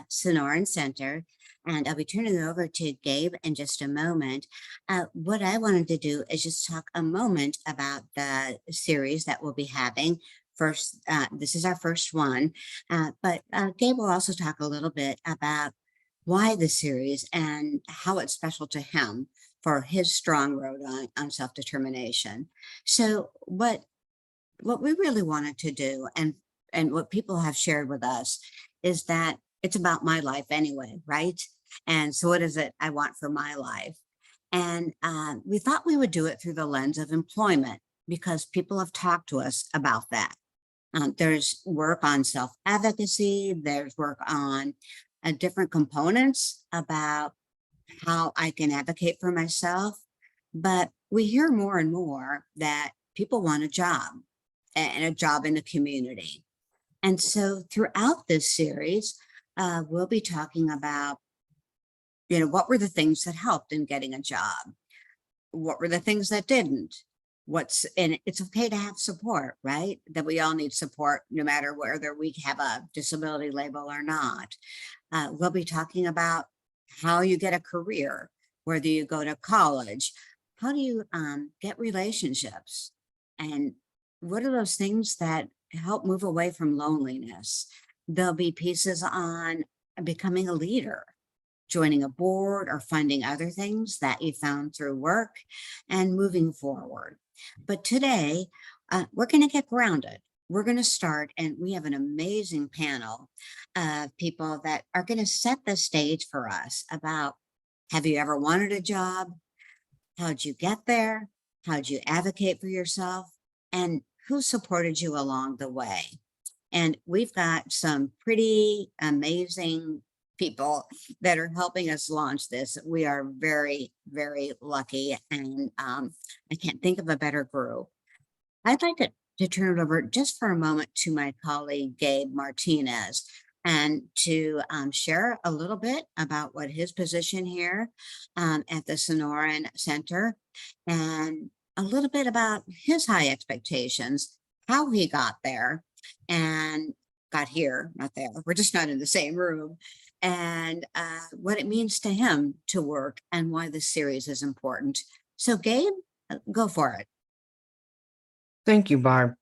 Sonoran Center, and I'll be turning it over to Gabe in just a moment. What I wanted to do is just talk a moment about the series that we'll be having. First, this is our first one, but Gabe will also talk a little bit about why the series and how it's special to him for his strong road on self-determination. So what we really wanted to do and what people have shared with us is that it's about my life anyway, right? And so what is it I want for my life? And we thought we would do it through the lens of employment because people have talked to us about that. There's work on self-advocacy, there's work on different components about how I can advocate for myself. But we hear more and more that people want a job and a job in the community. And so throughout this series, we'll be talking about, what were the things that helped in getting a job? What were the things that didn't? And it's okay to have support, right? That we all need support, no matter whether we have a disability label or not. We'll be talking about how you get a career, whether you go to college, how do you get relationships? And what are those things that help move away from loneliness? There'll be pieces on becoming a leader, joining a board, or finding other things that you found through work and moving forward. But today, we're going to get grounded. We're going to start, and we have an amazing panel of people that are going to set the stage for us about, have you ever wanted a job? How'd you get there? How'd you advocate for yourself? And who supported you along the way? And we've got some pretty amazing people that are helping us launch this. We are very, very lucky, and I can't think of a better group. I'd like to turn it over just for a moment to my colleague, Gabe Martinez, and to share a little bit about what his position here at the Sonoran Center, and a little bit about his high expectations, how he got there and got here, not there. We're just not in the same room. And what it means to him to work and why this series is important. So Gabe, go for it. Thank you, Barb.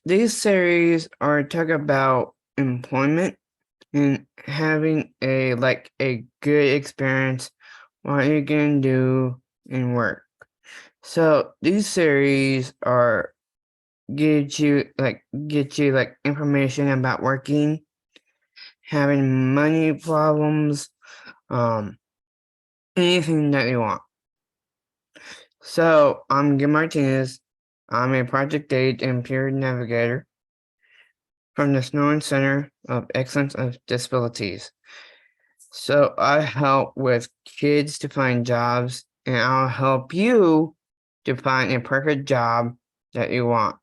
These series are talk about employment and having a good experience what you can do in work. So these series are get you information about working, having money problems, anything that you want. So I'm Gil Martinez. I'm a project aide and peer navigator from the Sonoran Center of Excellence of Disabilities. So I help with kids to find jobs, and I'll help you to find a perfect job that you want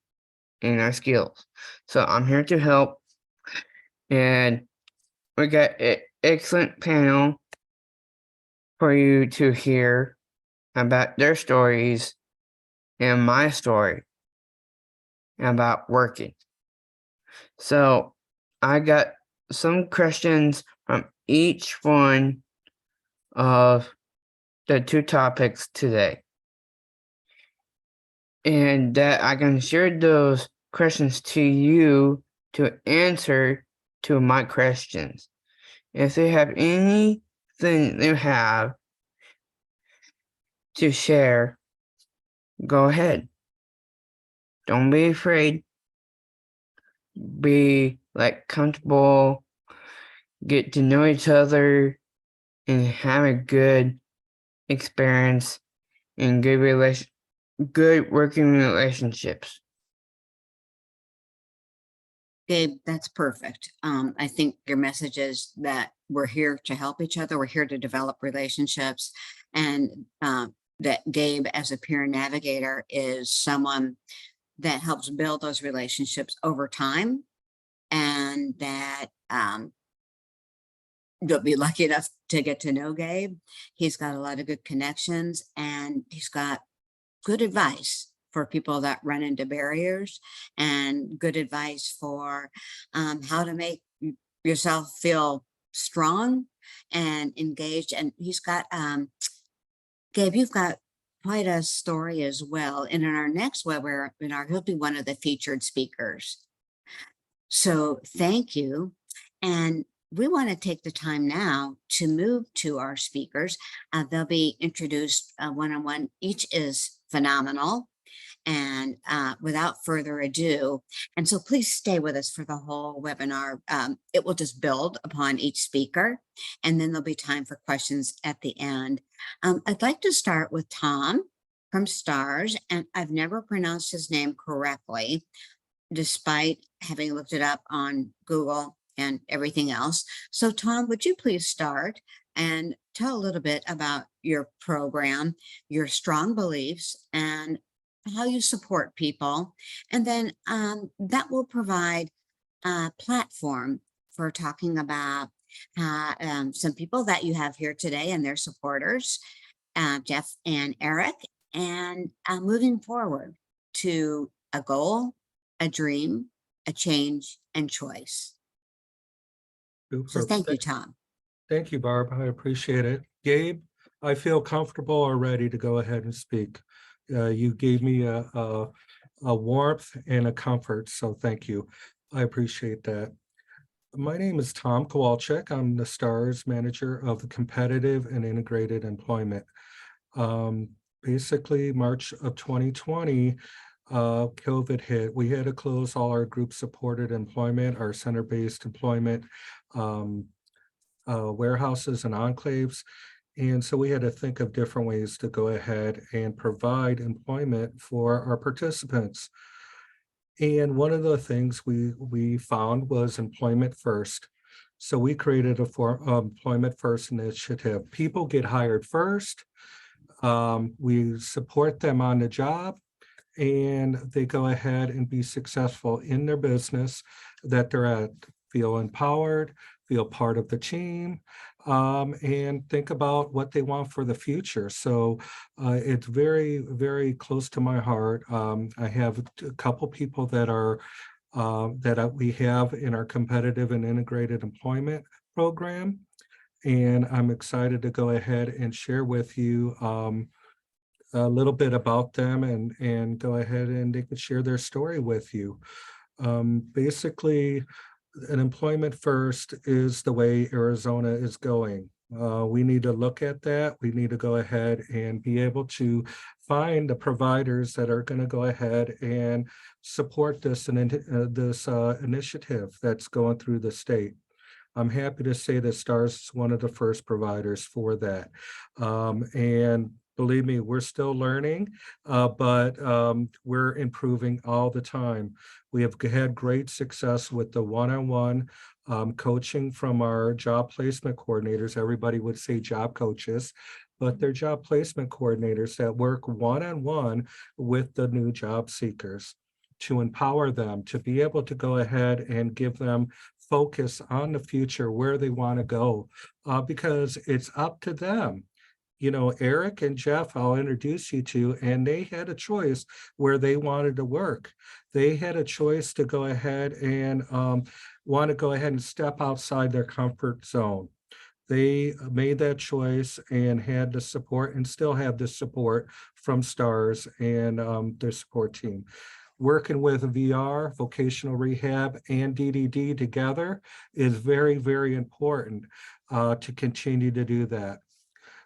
in our skills. So I'm here to help, and we got an excellent panel for you to hear about their stories and my story about working. So I got some questions from each one of the two topics today, and that I can share those questions to you to answer to my questions. If you have anything you have to share, go ahead. Don't be afraid. Be comfortable, get to know each other, and have a good experience and good working relationships. Gabe, that's perfect. I think your message is that we're here to help each other. We're here to develop relationships, and that Gabe, as a peer navigator, is someone that helps build those relationships over time, and that you'll be lucky enough to get to know Gabe. He's got a lot of good connections, and he's got good advice for people that run into barriers, and good advice for how to make yourself feel strong and engaged. And he's got, Gabe, you've got quite a story as well. And in our next webinar, he'll be one of the featured speakers. So thank you. And we want to take the time now to move to our speakers. They'll be introduced one-on-one. Each is phenomenal. And without further ado, and so please stay with us for the whole webinar. It will just build upon each speaker, and then there'll be time for questions at the end. I'd like to start with Tom from STARS, and I've never pronounced his name correctly, despite having looked it up on Google and everything else. So Tom, would you please start and tell a little bit about your program, your strong beliefs, and how you support people. And then that will provide a platform for talking about some people that you have here today and their supporters, Jeff and Eric, and moving forward to a goal, a dream, a change, and choice. So Super. thank you, Tom. Thank you, Barb. I appreciate it. Gabe, I feel comfortable already to go ahead and speak. You gave me a warmth and a comfort, so thank you. I appreciate that. My name is Tom Kowalczyk. I'm the STARS manager of the Competitive and Integrated Employment. Basically, March of 2020, COVID hit. We had to close all our group-supported employment, our center-based employment, warehouses and enclaves. And so we had to think of different ways to go ahead and provide employment for our participants. And one of the things we found was employment first. So we created a employment first initiative. People get hired first. We support them on the job, and they go ahead and be successful in their business that they're at, feel empowered, feel part of the team, and think about what they want for the future. So it's very, very close to my heart. I have a couple people that are we have in our competitive and integrated employment program, and I'm excited to go ahead and share with you a little bit about them and go ahead and they can share their story with you. Basically, an employment first is the way Arizona is going. We need to look at that. We need to go ahead and be able to find the providers that are going to go ahead and support this initiative that's going through the state. I'm happy to say that STARS is one of the first providers for that. And believe me, we're still learning, but we're improving all the time. We have had great success with the one-on-one coaching from our job placement coordinators. Everybody would say job coaches, but they're job placement coordinators that work one-on-one with the new job seekers to empower them, to be able to go ahead and give them focus on the future, where they want to go, because it's up to them. You know, Eric and Jeff, I'll introduce you to, and they had a choice where they wanted to work. They had a choice to go ahead and want to go ahead and step outside their comfort zone. They made that choice and had the support and still have the support from STARS and their support team. Working with VR, vocational rehab, and DDD together is very, very important to continue to do that.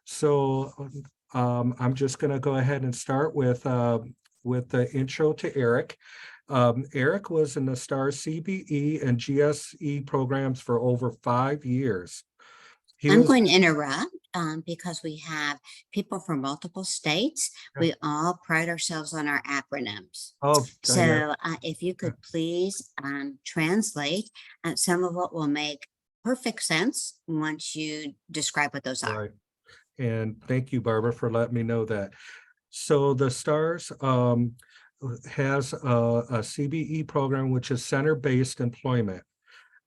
So I'm just going to go ahead and start with the intro to Eric. Eric was in the STARS CBE and GSE programs for over 5 years. I'm going to interrupt because we have people from multiple states. Okay. We all pride ourselves on our acronyms. Oh, So if you could please translate some of what will make perfect sense once you describe what those are. right. And thank you, Barbara, for letting me know that. So the STARS has a CBE program, which is center-based employment.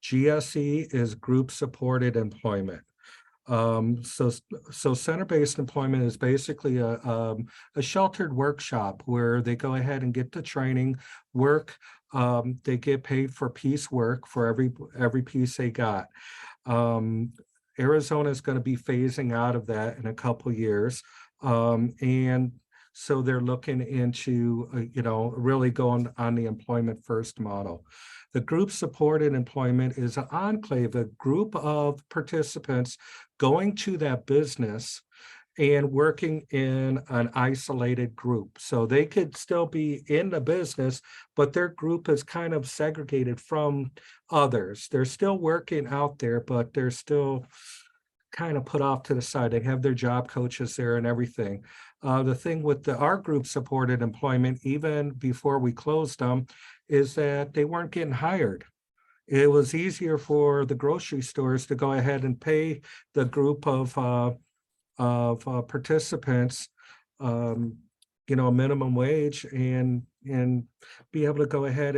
GSE is group-supported employment. So center-based employment is basically a sheltered workshop where they go ahead and get the training, work. They get paid for piece work for every piece they got. Arizona is going to be phasing out of that in a couple years. And so they're looking into, really going on the employment first model. The group supported employment is an enclave, a group of participants going to that business and working in an isolated group. So they could still be in the business, but their group is kind of segregated from others. They're still working out there, but they're still kind of put off to the side. They have their job coaches there and everything. The thing with our group supported employment, even before we closed them, is that they weren't getting hired. It was easier for the grocery stores to go ahead and pay the group of participants, minimum wage and be able to go ahead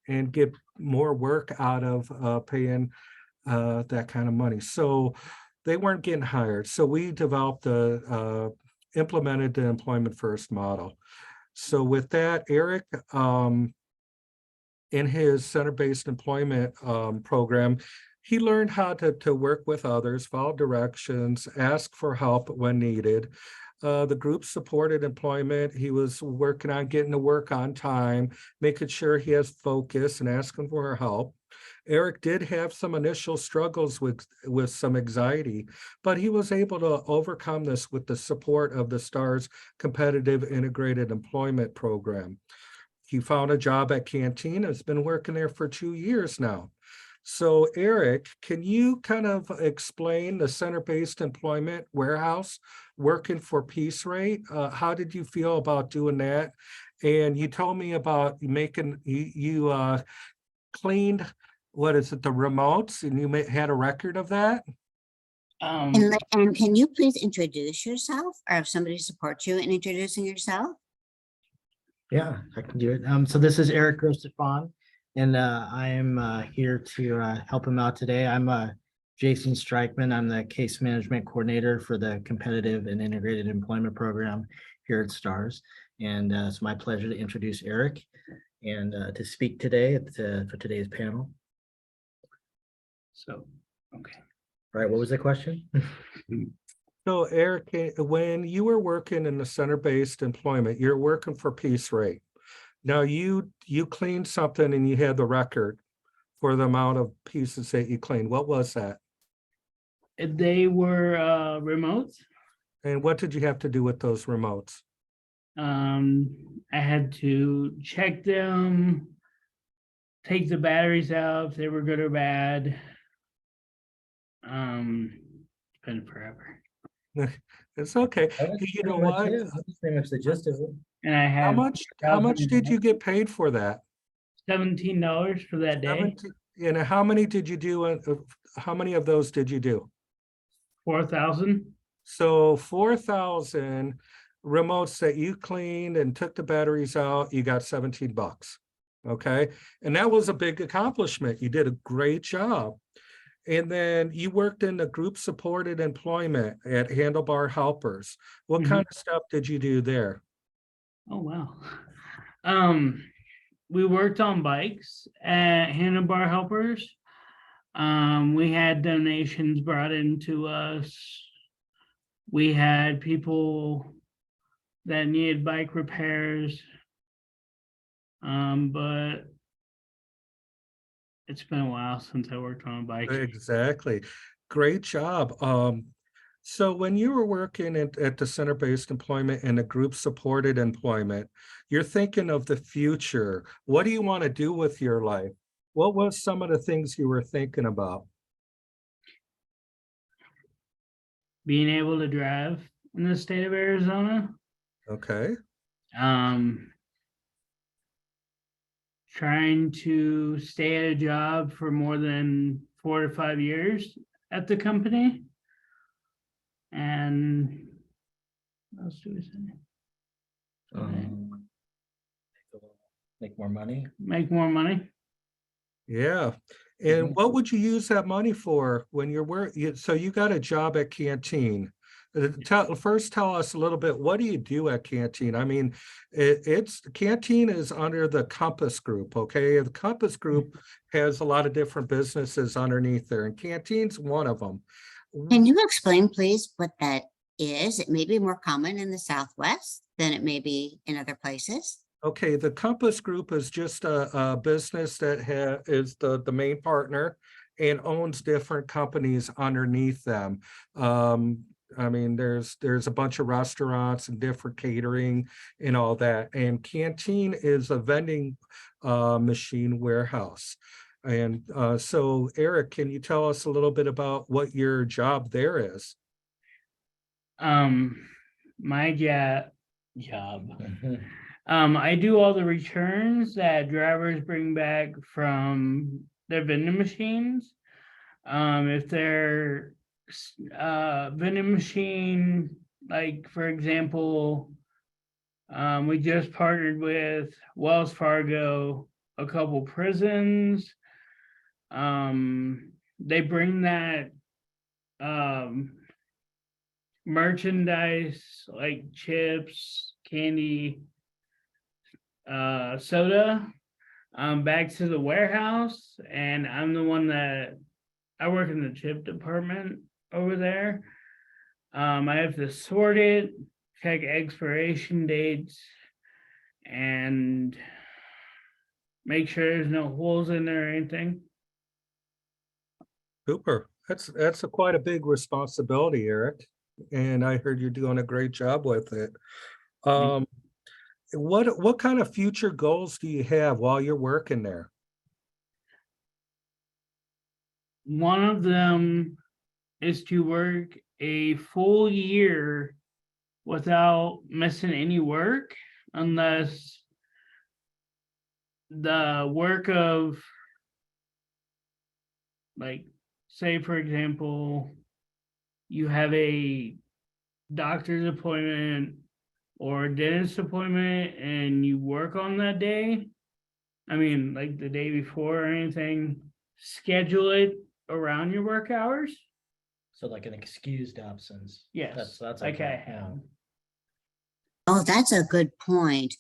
and get more work out of paying that kind of money. So they weren't getting hired. So we developed implemented the employment first model. So with that, Eric, in his center-based employment program, he learned how to work with others, follow directions, ask for help when needed. The group supported employment. He was working on getting to work on time, making sure he has focus and asking for help. Eric did have some initial struggles with some anxiety, but he was able to overcome this with the support of the STARS Competitive Integrated Employment Program. He found a job at Canteen, has been working there for 2 years now. So Eric, can you kind of explain the center-based employment warehouse working for Piece Rate? How did you feel about doing that? And you told me about making, you cleaned, what is it, the remotes, and you had a record of that? And can you please introduce yourself, or if somebody supports you in introducing yourself? Yeah, I can do it. So this is Eric Grostefan, and I am here to help him out today. I'm Jason Streichman. I'm the case management coordinator for the Competitive and Integrated Employment Program here at STARS. And it's my pleasure to introduce Eric and to speak today for today's panel. So, okay. All right, what was the question? So Eric, when you were working in the center-based employment, you're working for Piece Rate. Now you cleaned something and you had the record for the amount of pieces that you cleaned. What was that? They were remotes. And what did you have to do with those remotes? I had to check them, take the batteries out if they were good or bad. It's been forever. It's okay. You know what? That's pretty much the gist of it. And I How have much did you get paid for that? $17 for that day. 17 And how many did you do? How many of those did you do? 4,000. So 4,000 remotes that you cleaned and took the batteries out, you got $17. Okay. And that was a big accomplishment. You did a great job. And then you worked in the group supported employment at Handlebar Helpers. What kind of stuff did you do there? Oh, wow. We worked on bikes at Handlebar Helpers. We had donations brought into us. We had people that needed bike repairs. But it's been a while since I worked on a bike. Exactly. Great job. So when you were working at the center-based employment and the group supported employment, you're thinking of the future. What do you want to do with your life? What was some of the things you were thinking about? Being able to drive in the state of Arizona. Okay. Trying to stay at a job for more than 4 to 5 years at the company. And what else do we say? Make more money. Make more money. Yeah. And what would you use that money for when you're working? So you got a job at Canteen. Tell us a little bit, what do you do at Canteen? I mean, Canteen is under the Compass Group, okay? The Compass Group has a lot of different businesses underneath there, and Canteen's one of them. Can you explain, please, what that is? It may be more common in the Southwest than it may be in other places. Okay, the Compass Group is just a business that is the main partner and owns different companies underneath them. I mean, there's a bunch of restaurants and different catering and all that. And Canteen is a vending machine warehouse. And so Eric, can you tell us a little bit about what your job there is? My job. I do all the returns that drivers bring back from their vending machines. If they're vending machine, like for example, we just partnered with Wells Fargo, a couple prisons. They bring that merchandise like chips, candy, soda back to the warehouse, and I'm the one that I work in the chip department over there. I have to sort it, check expiration dates, and make sure there's no holes in there or anything. Super. That's quite a big responsibility, Eric. And I heard you're doing a great job with it. What kind of future goals do you have while you're working there? One of them is to work a full year without missing any work, unless the work of, like, say for example, you have a doctor's appointment or a dentist appointment and you work on that day. I mean, like the day before or anything, schedule it around your work hours. So like an excused absence. Yes, That's like I okay, yeah. have. Oh, that's a good point.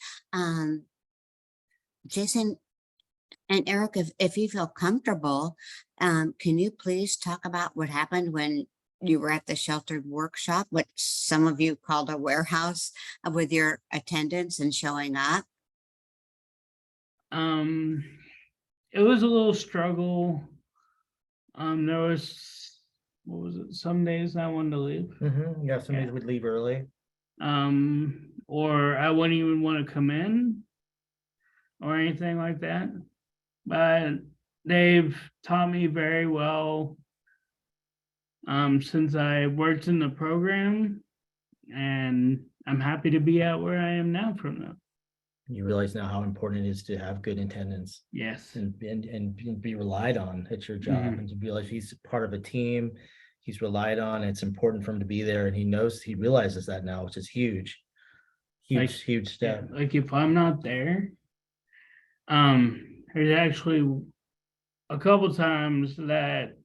Jason and Eric, if you feel comfortable, can you please talk about what happened when you were at the sheltered workshop, what some of you called a warehouse, with your attendance and showing up? It was a little struggle. There was, what was it, some days I wanted to leave. Yeah, some days Yeah. we'd leave early. Or I wouldn't even want to come in or anything like that. But they've taught me very well since I worked in the program, and I'm happy to be at where I am now from them. You realize now how important it is to have good attendance Yes. and be relied on at your job, Mhm. and to realize he's part of a team, he's relied on, it's important for him to be there, and he realizes that now, which is huge. Like, Huge Yeah, step. like if I'm not there, there's actually a couple times that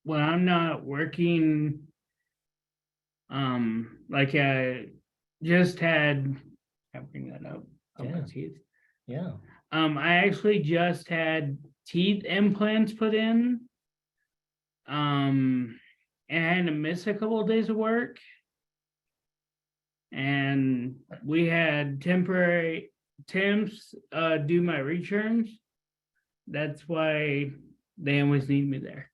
when I'm not working, like I just had, I bring that up. My Yeah. teeth. Yeah. I actually just had teeth implants put in. And I had to miss a couple of days of work. And we had temporary temps do my returns. That's why they always need me there.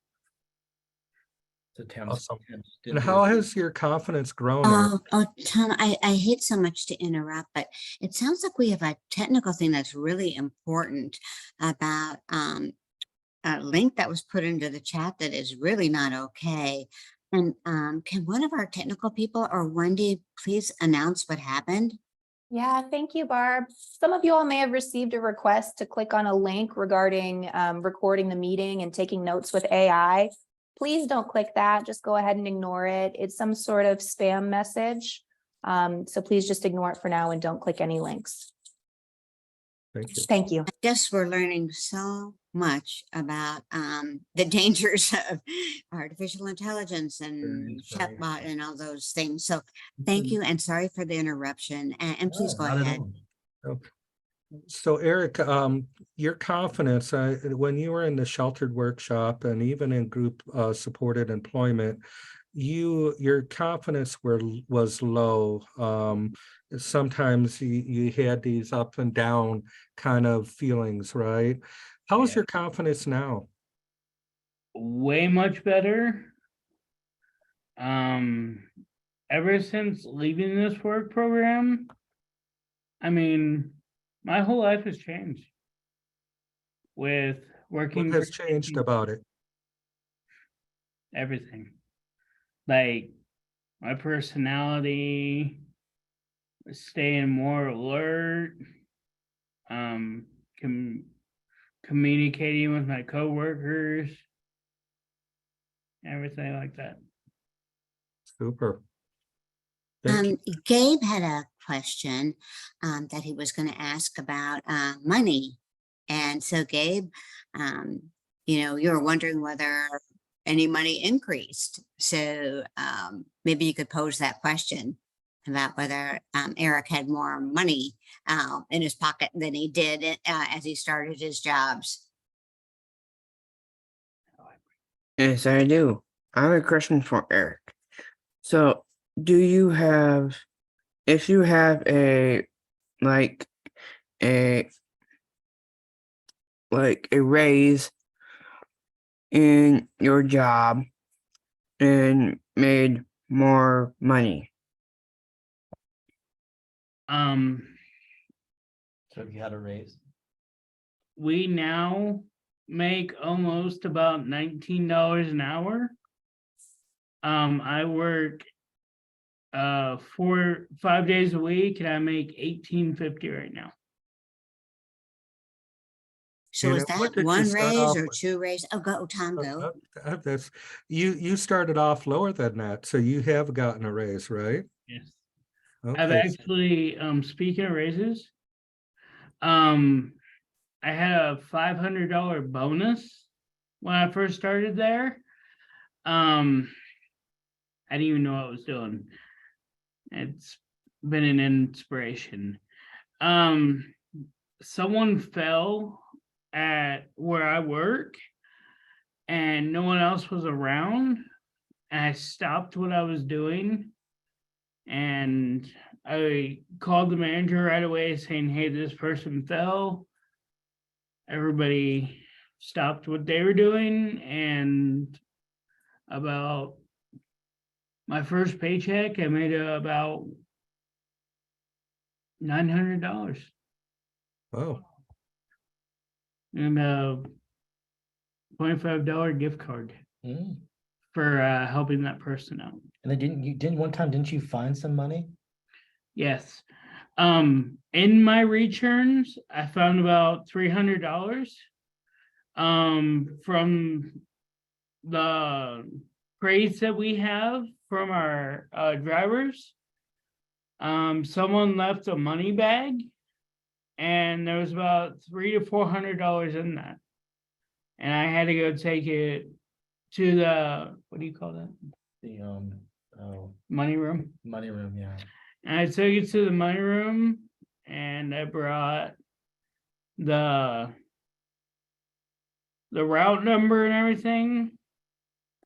So Tim's. Awesome. Tim's And did how do- has your confidence grown, Eric? Tom, I hate so much to interrupt, but it sounds like we have a technical thing that's really important about a link that was put into the chat that is really not okay. And can one of our technical people or Wendy please announce what happened? Yeah, thank you, Barb. Some of you all may have received a request to click on a link regarding recording the meeting and taking notes with AI. Please don't click that. Just go ahead and ignore it. It's some sort of spam message. So please just ignore it for now and don't click any links. Thank you. Thank you. I guess we're learning so much about the dangers of artificial intelligence and is very chatbot and all those things. So thank you and sorry for the interruption. And please No, go not at ahead. all. Okay. So Eric, your confidence, when you were in the sheltered workshop and even in group supported employment, your confidence was low. Sometimes you had these up and down kind of feelings, right? How is Yeah. your confidence now? Way much better. Ever since leaving this work program, I mean, my whole life has changed with What working has for changed about it? everything. Like my personality, staying more alert, com communicating with my coworkers, everything like that. Super. Thank you. Gabe had a question that he was going to ask about money. And so Gabe, you were wondering whether any money increased. So maybe you could pose that question about whether Eric had more money in his pocket than he did as he started his jobs. Yes, I do. I have a question for Eric. So, do you have, if you have like a a raise in your job and made more money? So if you had a raise. We now make almost about $19 an hour. I work 5 days a week and I make $18.50 right now. So And is what that did you one start raise off or with? two raises? Oh, go, Tom, go. That's you started off lower than that, so you have gotten a raise, right? Yes. I've Okay. actually, speaking of raises, I had a $500 bonus when I first started there. I didn't even know what I was doing. It's been an inspiration. Someone fell at where I work and no one else was around. And I stopped what I was doing and I called the manager right away saying, hey, this person fell. Everybody stopped what they were doing, and about my first paycheck, I made about $900 Oh, and a $25 gift card Mm. for helping that person out. And then didn't you find some money? Yes. In my returns, I found about $300 from the crates that we have from our drivers. Someone left a money bag and there was about $300 to $400 in that. And I had to go take it to the, what do you call that? The Money room. money room, yeah. And I took it to the money room and I brought the route number and everything.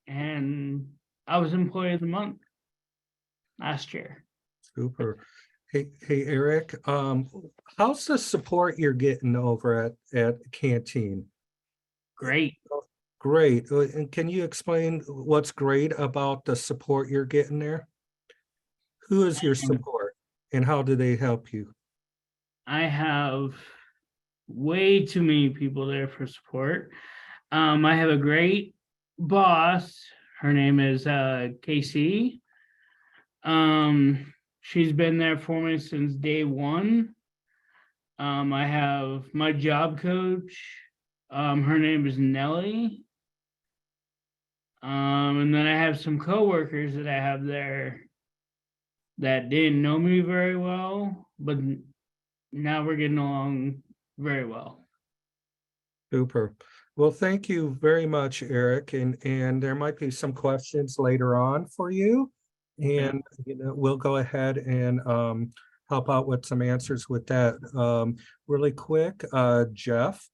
And I was employee of the month last year. super. Hey, Eric, how's the support you're getting over at Canteen? Great. Great. And can you explain what's great about the support you're getting there? Who is your support and how do they help you? I have way too many people there for support. I have a great boss. Her name is Casey. She's been there for me since day one. I have my job coach. Her name is Nellie. And then I have some coworkers that I have there that didn't know me very well, but now we're getting along very well. Super. Well, thank you very much, Eric, and there might be some questions later on for you. And, we'll go ahead and help out with some answers with that. Really quick, Jeff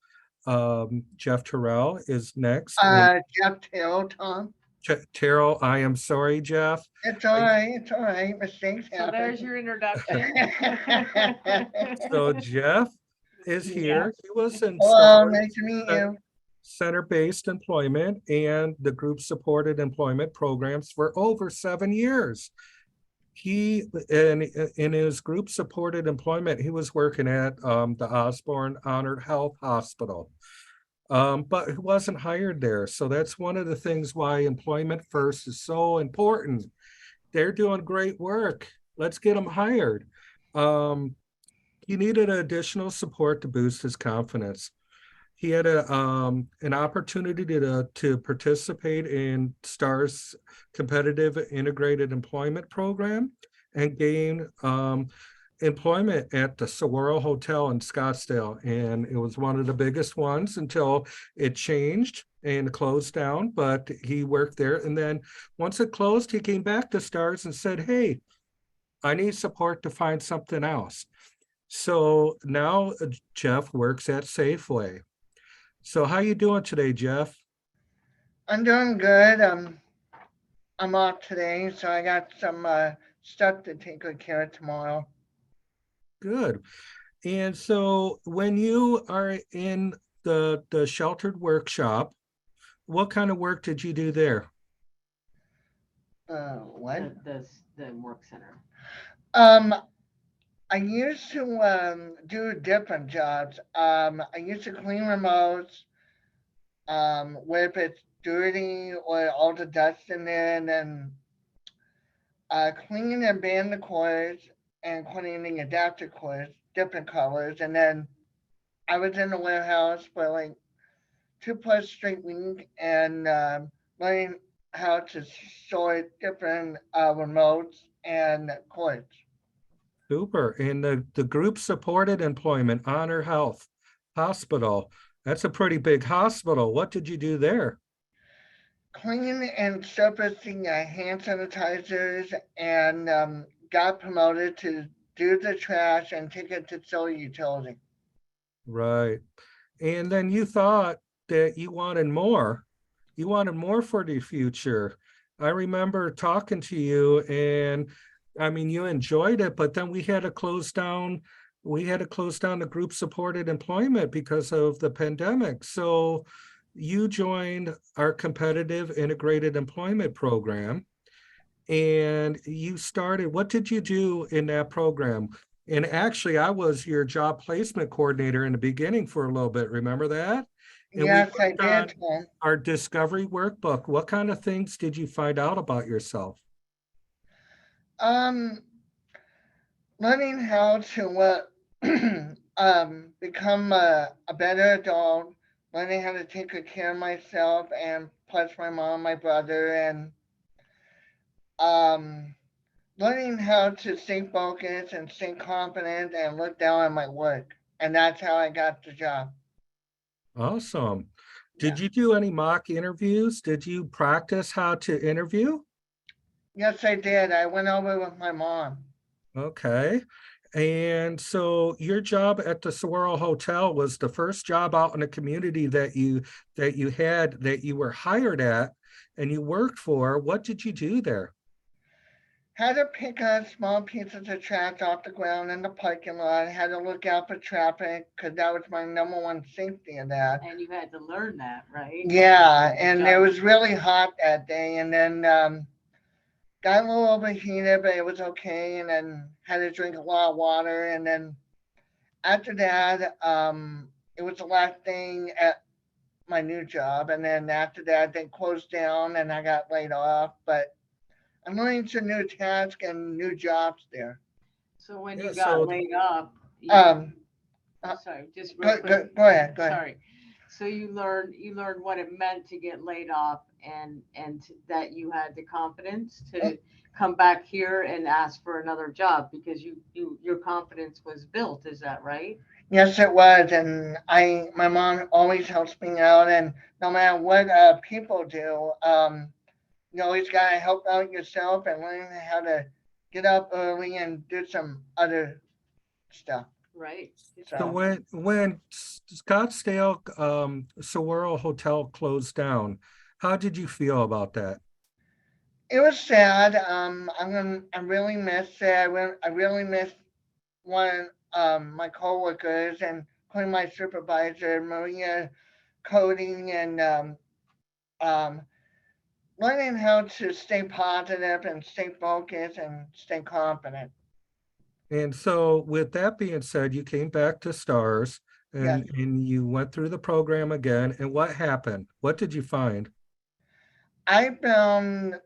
Terrell is next. And Jeff Taylor, Tom. Terrell, I am sorry, Jeff. It's all right, it's all right. Mistakes So there's happen. your introduction. So Jeff is here. He was in Hello, Stars nice to meet you. Center-based employment and the group-supported employment programs for over 7 years. He, in his group-supported employment, he was working at the Osborne Honored Health Hospital. But he wasn't hired there. So that's one of the things why Employment First is so important. They're doing great work. Let's get them hired. He needed additional support to boost his confidence. He had an opportunity to participate in STAR's competitive integrated employment program and gain employment at the Saguaro Hotel in Scottsdale. And it was one of the biggest ones until it changed and closed down, but he worked there. And then once it closed, he came back to STARS and said, hey, I need support to find something else. So now Jeff works at Safeway. So how you doing today, Jeff? I'm doing good. I'm off today, so I got some stuff to take good care of tomorrow. Good. And so when you are in the sheltered workshop, what kind of work did you do there? What? The work center. I used to do different jobs. I used to clean remotes, where if it's dirty or all the dust in there, and then cleaning and band the cords and cleaning adapter cords, different colors. And then I was in the warehouse for like 2+ straight weeks and learning how to sort different remotes and cords. Super. And the group supported employment, Honor Health Hospital, that's a pretty big hospital. What did you do there? Cleaning and surfacing hand sanitizers, and got promoted to do the trash and take it to sell utility. Right. And then you thought that you wanted more. You wanted more for the future. I remember talking to you, and I mean, you enjoyed it, but then we had to close down the group supported employment because of the pandemic. So you joined our competitive integrated employment program, and you started, what did you do in that program? And actually, I was your job placement coordinator in the beginning for a little bit. Remember that? And Yes, I worked on did, Tom. our discovery workbook. What kind of things did you find out about yourself? Learning how to become a better adult, learning how to take good care of myself and plus my mom, my brother, and learning how to stay focused and stay confident and look down on my work. And that's how I got the job. Awesome. Did you do any mock interviews? Did you practice how to interview? Yes, I did. I went over with my mom. Okay. And so your job at the Saguaro Hotel was the first job out in the community that you were hired at and you worked for. What did you do there? Had to pick up small pieces of trash off the ground in the parking lot. Had to look out for traffic because that was my number one safety of that. And you had to learn that, right? Yeah, and it was really hot that day, and then got a little overheated, but it was okay. And then had to drink a lot of water, and then after that, it was the last thing at my new job, and then after that, they closed down, and I got laid off. But I'm learning some new tasks and new jobs there. So when Yeah, you so- got laid up, sorry, just real Go quick. ahead. Sorry. So you learned what it meant to get laid off and that you had the confidence to come back here and ask for another job because your confidence was built. Is that right? Yes, it was, and my mom always helps me out, and no matter what people do, you always gotta help out yourself and learn how to get up early and do some other stuff. Right. So So when Scottsdale Saguaro Hotel closed down, how did you feel about that? it was sad. I really miss it. I really miss one my coworkers, and including my supervisor, Maria Coding, and um, learning how to stay positive and stay focused and stay confident. And so with that being said, you came back to Stars Yes. and you went through the program again. And what happened? What did you find? I found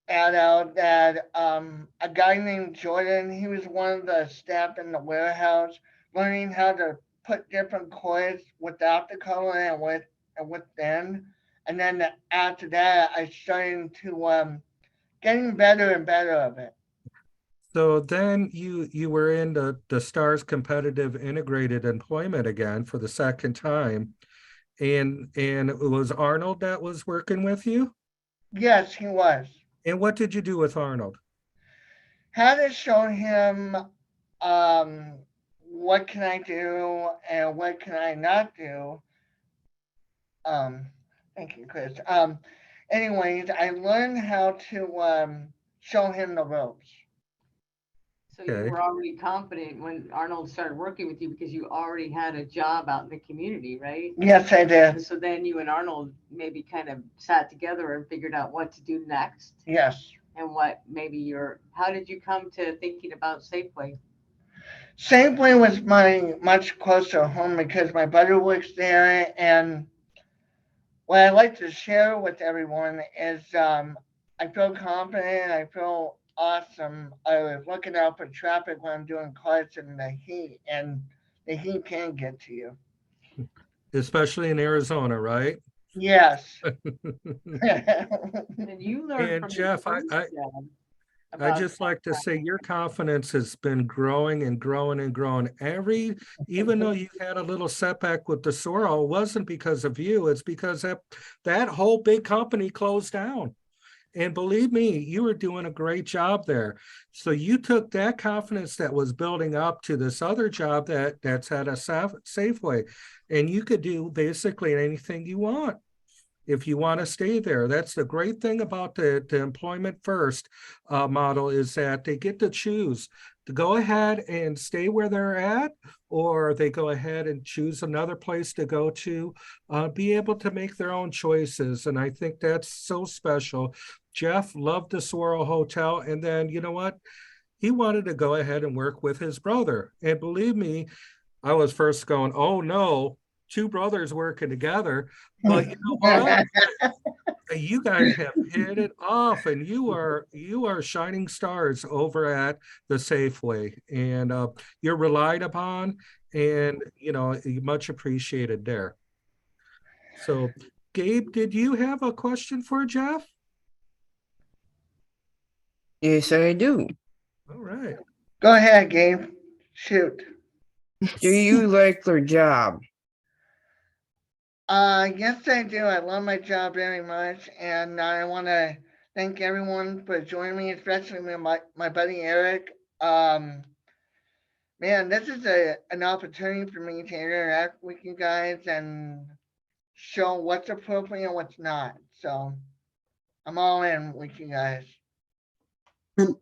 out that a guy named Jordan, he was one of the staff in the warehouse, learning how to put different coils without the color and within. And then after that, I started to getting better and better of it. So then you were in the Stars competitive integrated employment again for the second time. And it was Arnold that was working with you? Yes, he was. And what did you do with Arnold? Had to show him um, what can I do and what can I not do. Um, thank you, Chris. Anyways, I learned how to show him the ropes. So you Okay. were already confident when Arnold started working with you because you already had a job out in the community, right? Yes, I did. So then you and Arnold maybe kind of sat together and figured out what to do next Yes. and what maybe how did you come to thinking about Safeway? Safeway was my much closer home because my brother works there, and what I like to share with everyone is I feel confident, I feel awesome. I was looking out for traffic when I'm doing carts in the heat, and the heat can get to you. Especially in Arizona, right? Yes. And you learned And from your Jeff, first job I about just like to say your confidence has been growing and growing and growing. Even though you had a little setback with the Sorrel, it wasn't because of you. It's because that whole big company closed down. And believe me, you were doing a great job there. So you took that confidence that was building up to this other job that's at a Safeway, and you could do basically anything you want if you want to stay there. That's the great thing about the employment first model, is that they get to choose to go ahead and stay where they're at, or they go ahead and choose another place to go to, be able to make their own choices. And I think that's so special. Jeff loved the Saguaro Hotel. And then, you know what? He wanted to go ahead and work with his brother. And believe me, I was first going, oh no, two brothers working together. But you know what? You guys have hit it off, and you are shining stars over at the Safeway, and you're relied upon, and much appreciated there. So, Gabe, did you have a question for Jeff? Yes, I do. All right. Go ahead, Gabe. Shoot. Do you like your job? Yes, I do. I love my job very much, and I want to thank everyone for joining me, especially my buddy Eric. Um, Man, this is an opportunity for me to interact with you guys and show what's appropriate and what's not. So I'm all in with you guys.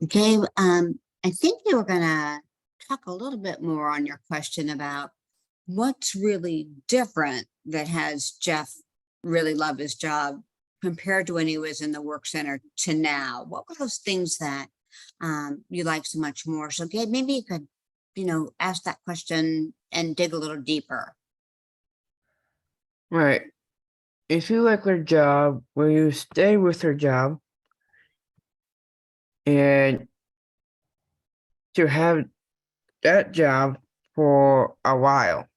Gabe, I think you were gonna talk a little bit more on your question about what's really different that has Jeff really love his job compared to when he was in the work center to now. What were those things that you like so much more? So Gabe, maybe you could, ask that question and dig a little deeper. Right. If you like your job, will you stay with your job and to have that job for a while?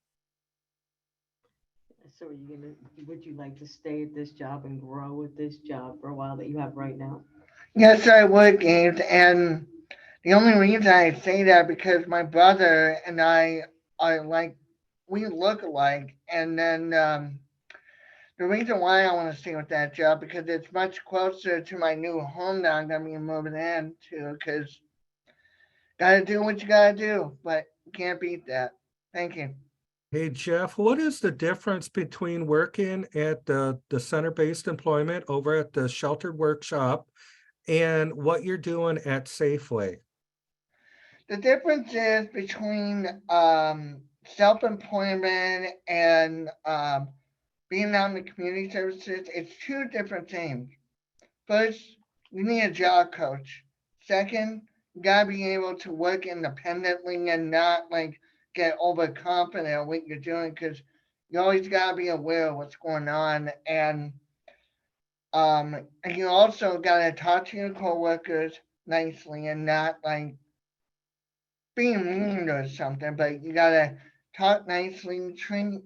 So would you like to stay at this job and grow at this job for a while that you have right now? Yes, I would, Gabe. And the only reason I say that because my brother and I are like we look alike. And then the reason why I want to stay with that job because it's much closer to my new home that I'm gonna be moving into. Because gotta do what you gotta do, but you can't beat that. Thank you. Hey, Jeff, what is the difference between working at the center-based employment over at the sheltered workshop and what you're doing at Safeway? The difference is between self-employment and being out in the community services. It's two different things. First, you need a job coach. Second, you gotta be able to work independently and not like get overconfident in what you're doing because you always gotta be aware of what's going on. And you also gotta talk to your coworkers nicely and not like being mean or something, but you gotta talk nicely, treat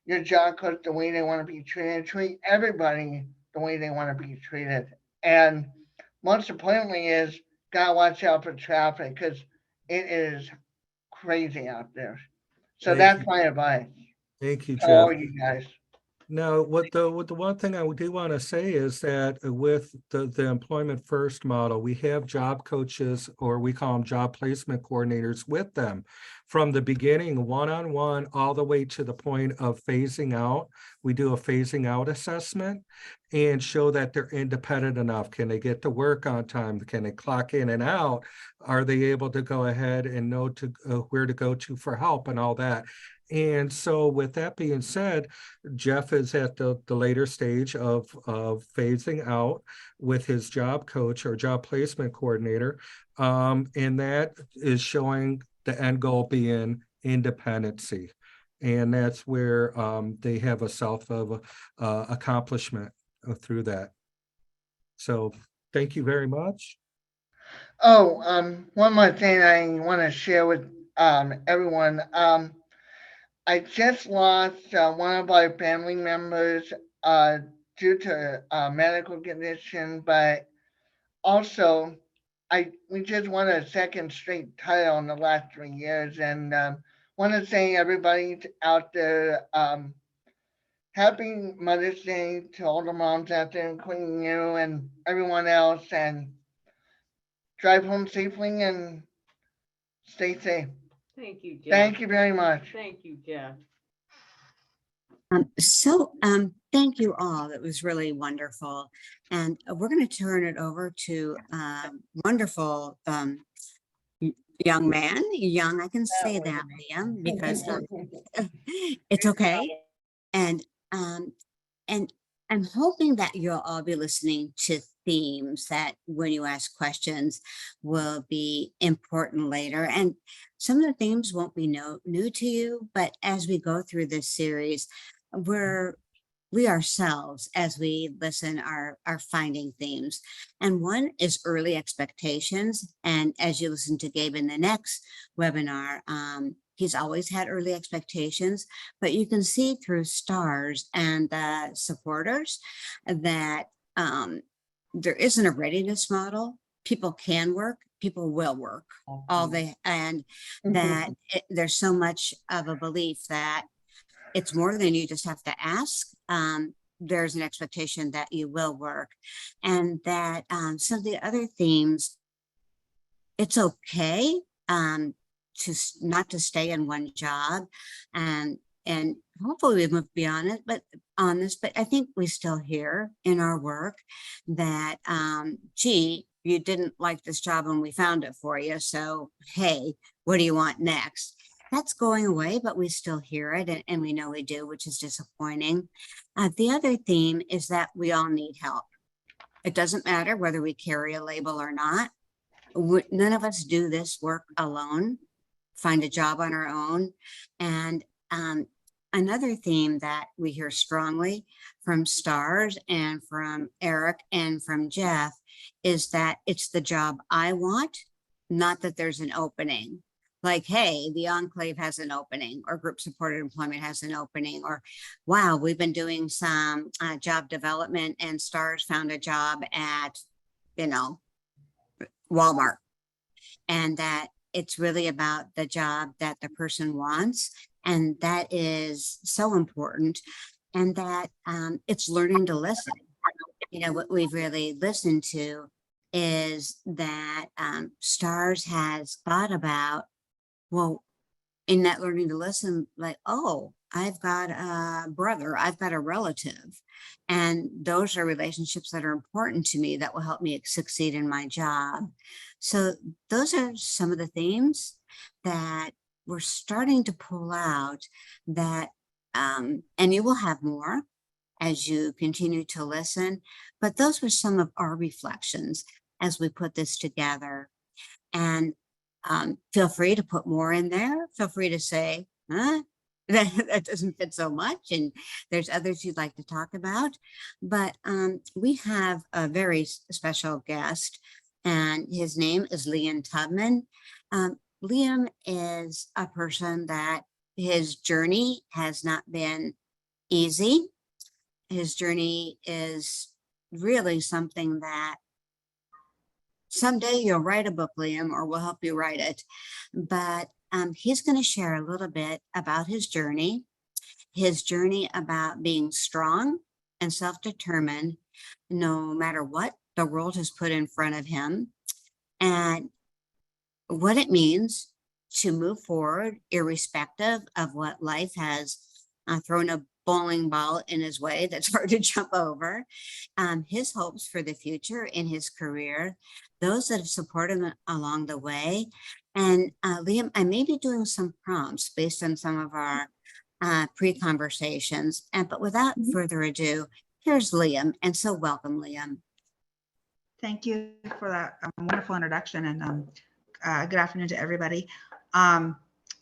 your job coach the way they want to be treated, treat everybody the way they want to be treated. And most importantly is gotta watch out for traffic because it is crazy out there. So Thank that's you. my advice Thank you, to all Jeff. you guys. Now, what the one thing I do want to say is that with the employment first model, we have job coaches, or we call them job placement coordinators, with them from the beginning, one-on-one, all the way to the point of phasing out. We do a phasing out assessment and show that they're independent enough. Can they get to work on time? Can they clock in and out? Are they able to go ahead and know to where to go to for help and all that? And so with that being said, Jeff is at the later stage of phasing out with his job coach or job placement coordinator. And that is showing the end goal being independency. And that's where they have a self of accomplishment through that. So thank you very much. Oh, one more thing I want to share with everyone. I just lost one of our family members due to a medical condition, but also we just won a second straight title in the last 3 years, and want to say everybody out there, happy Mother's Day to all the moms out there, including you and everyone else, and drive home safely and stay safe. Thank you, Jeff. Thank you very much. Thank you, Jeff. Thank you all. It was really wonderful. And we're going to turn it over to wonderful young man. Young, I can say that, Liam, because it's okay. And I'm hoping that you'll all be listening to themes that when you ask questions will be important later. And some of the themes won't be new to you, but as we go through this series, we ourselves, as we listen, are finding themes. And one is early expectations. And as you listen to Gabe in the next webinar, he's always had early expectations, but you can see through stars and the supporters that there isn't a readiness model. People can work, people will work and that there's so much of a belief that it's more than you just have to ask. There's an expectation that you will work, and that some of the other themes, it's okay not to stay in one job, and hopefully we move beyond it, but on this, but I think we still hear in our work that gee, you didn't like this job and we found it for you, so hey, what do you want next? That's going away, but we still hear it, and we know we do, which is disappointing. The other theme is that we all need help. It doesn't matter whether we carry a label or not. None of us do this work alone, find a job on our own. And another theme that we hear strongly from Stars and from Eric and from Jeff is that it's the job I want, not that there's an opening. Like, hey, the Enclave has an opening, or group supported employment has an opening, or wow, we've been doing some job development and Stars found a job at, Walmart. And that it's really about the job that the person wants And that is so important. And that it's learning to listen. You know, what we've really listened to is that Stars has thought about, well, in that learning to listen, like, oh, I've got a brother, I've got a relative. And those are relationships that are important to me that will help me succeed in my job. So those are some of the themes that we're starting to pull out that, and you will have more as you continue to listen. But those were some of our reflections as we put this together. And feel free to put more in there. Feel free to say, huh? That doesn't fit so much. And there's others you'd like to talk about. But we have a very special guest, and his name is Liam Tubman. Liam is a person that his journey has not been easy. His journey is really something that someday you'll write a book, Liam, or we'll help you write it. But he's going to share a little bit about his journey about being strong and self-determined, no matter what the world has put in front of him, and what it means to move forward, irrespective of what life has thrown a bowling ball in his way that's hard to jump over, his hopes for the future in his career, those that have supported him along the way. And Liam, I may be doing some prompts based on some of our pre-conversations, but without further ado, here's Liam. And so welcome, Liam. Thank you for that wonderful introduction, and good afternoon to everybody.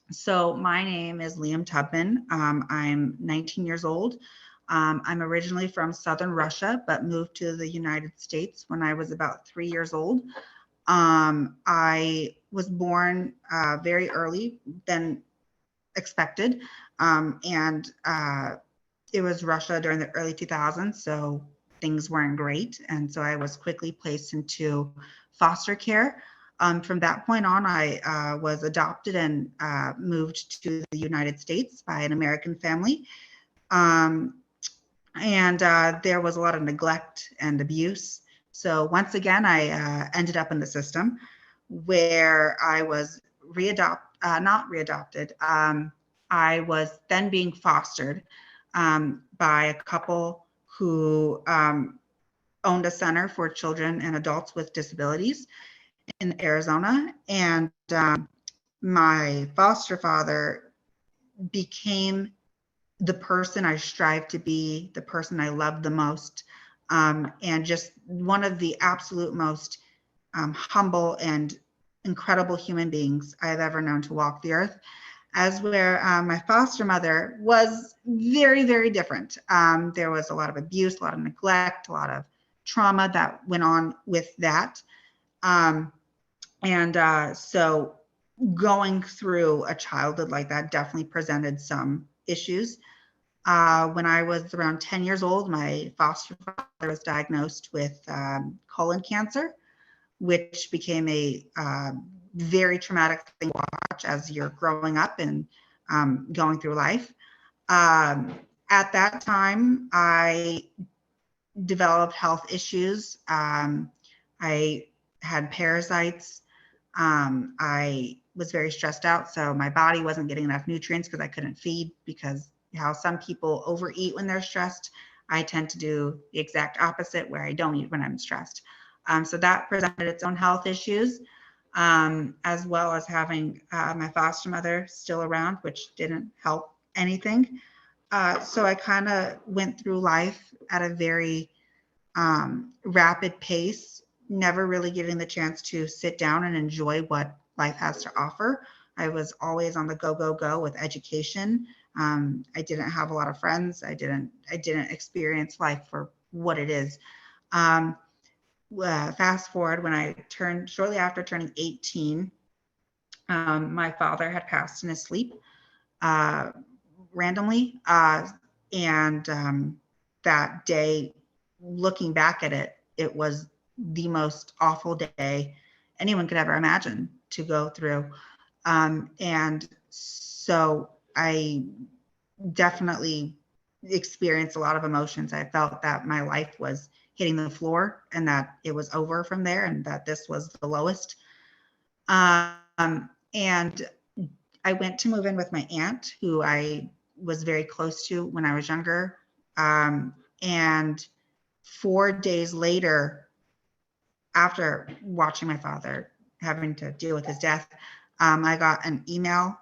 So my name is Liam Tubman. I'm 19 years old. I'm originally from Southern Russia, but moved to the United States when I was about 3 years old. I was born very early than expected, and it was Russia during the early 2000s, so things weren't great. And so I was quickly placed into foster care. From that point on, I was adopted and moved to the United States by an American family. And there was a lot of neglect and abuse. So once again, I ended up in the system where I was not readopted. I was then being fostered by a couple who owned a center for children and adults with disabilities in Arizona. And my foster father became the person I strive to be, the person I loved the most, and just one of the absolute most humble and incredible human beings I've ever known to walk the earth. As where my foster mother was very, very different. There was a lot of abuse, a lot of neglect, a lot of trauma that went on with that. So going through a childhood like that definitely presented some issues. When I was around 10 years old, my foster father was diagnosed with colon cancer, which became a very traumatic thing to watch as you're growing up and going through life. At that time, I developed health issues. I had parasites. I was very stressed out, so my body wasn't getting enough nutrients because I couldn't feed, because how some people overeat when they're stressed. I tend to do the exact opposite, where I don't eat when I'm stressed. So that presented its own health issues, as well as having my foster mother still around, which didn't help anything. So I kind of went through life at a very rapid pace, never really getting the chance to sit down and enjoy what life has to offer. I was always on the go, go, go with education. I didn't have a lot of friends. I didn't experience life for what it is. Fast forward, when I turned, shortly after turning 18, my father had passed in his sleep randomly. That day, looking back at it, it was the most awful day anyone could ever imagine to go through. And so I definitely experienced a lot of emotions. I felt that my life was hitting the floor and that it was over from there and that this was the lowest. And I went to move in with my aunt, who I was very close to when I was younger. And 4 days later, after watching my father having to deal with his death, I got an email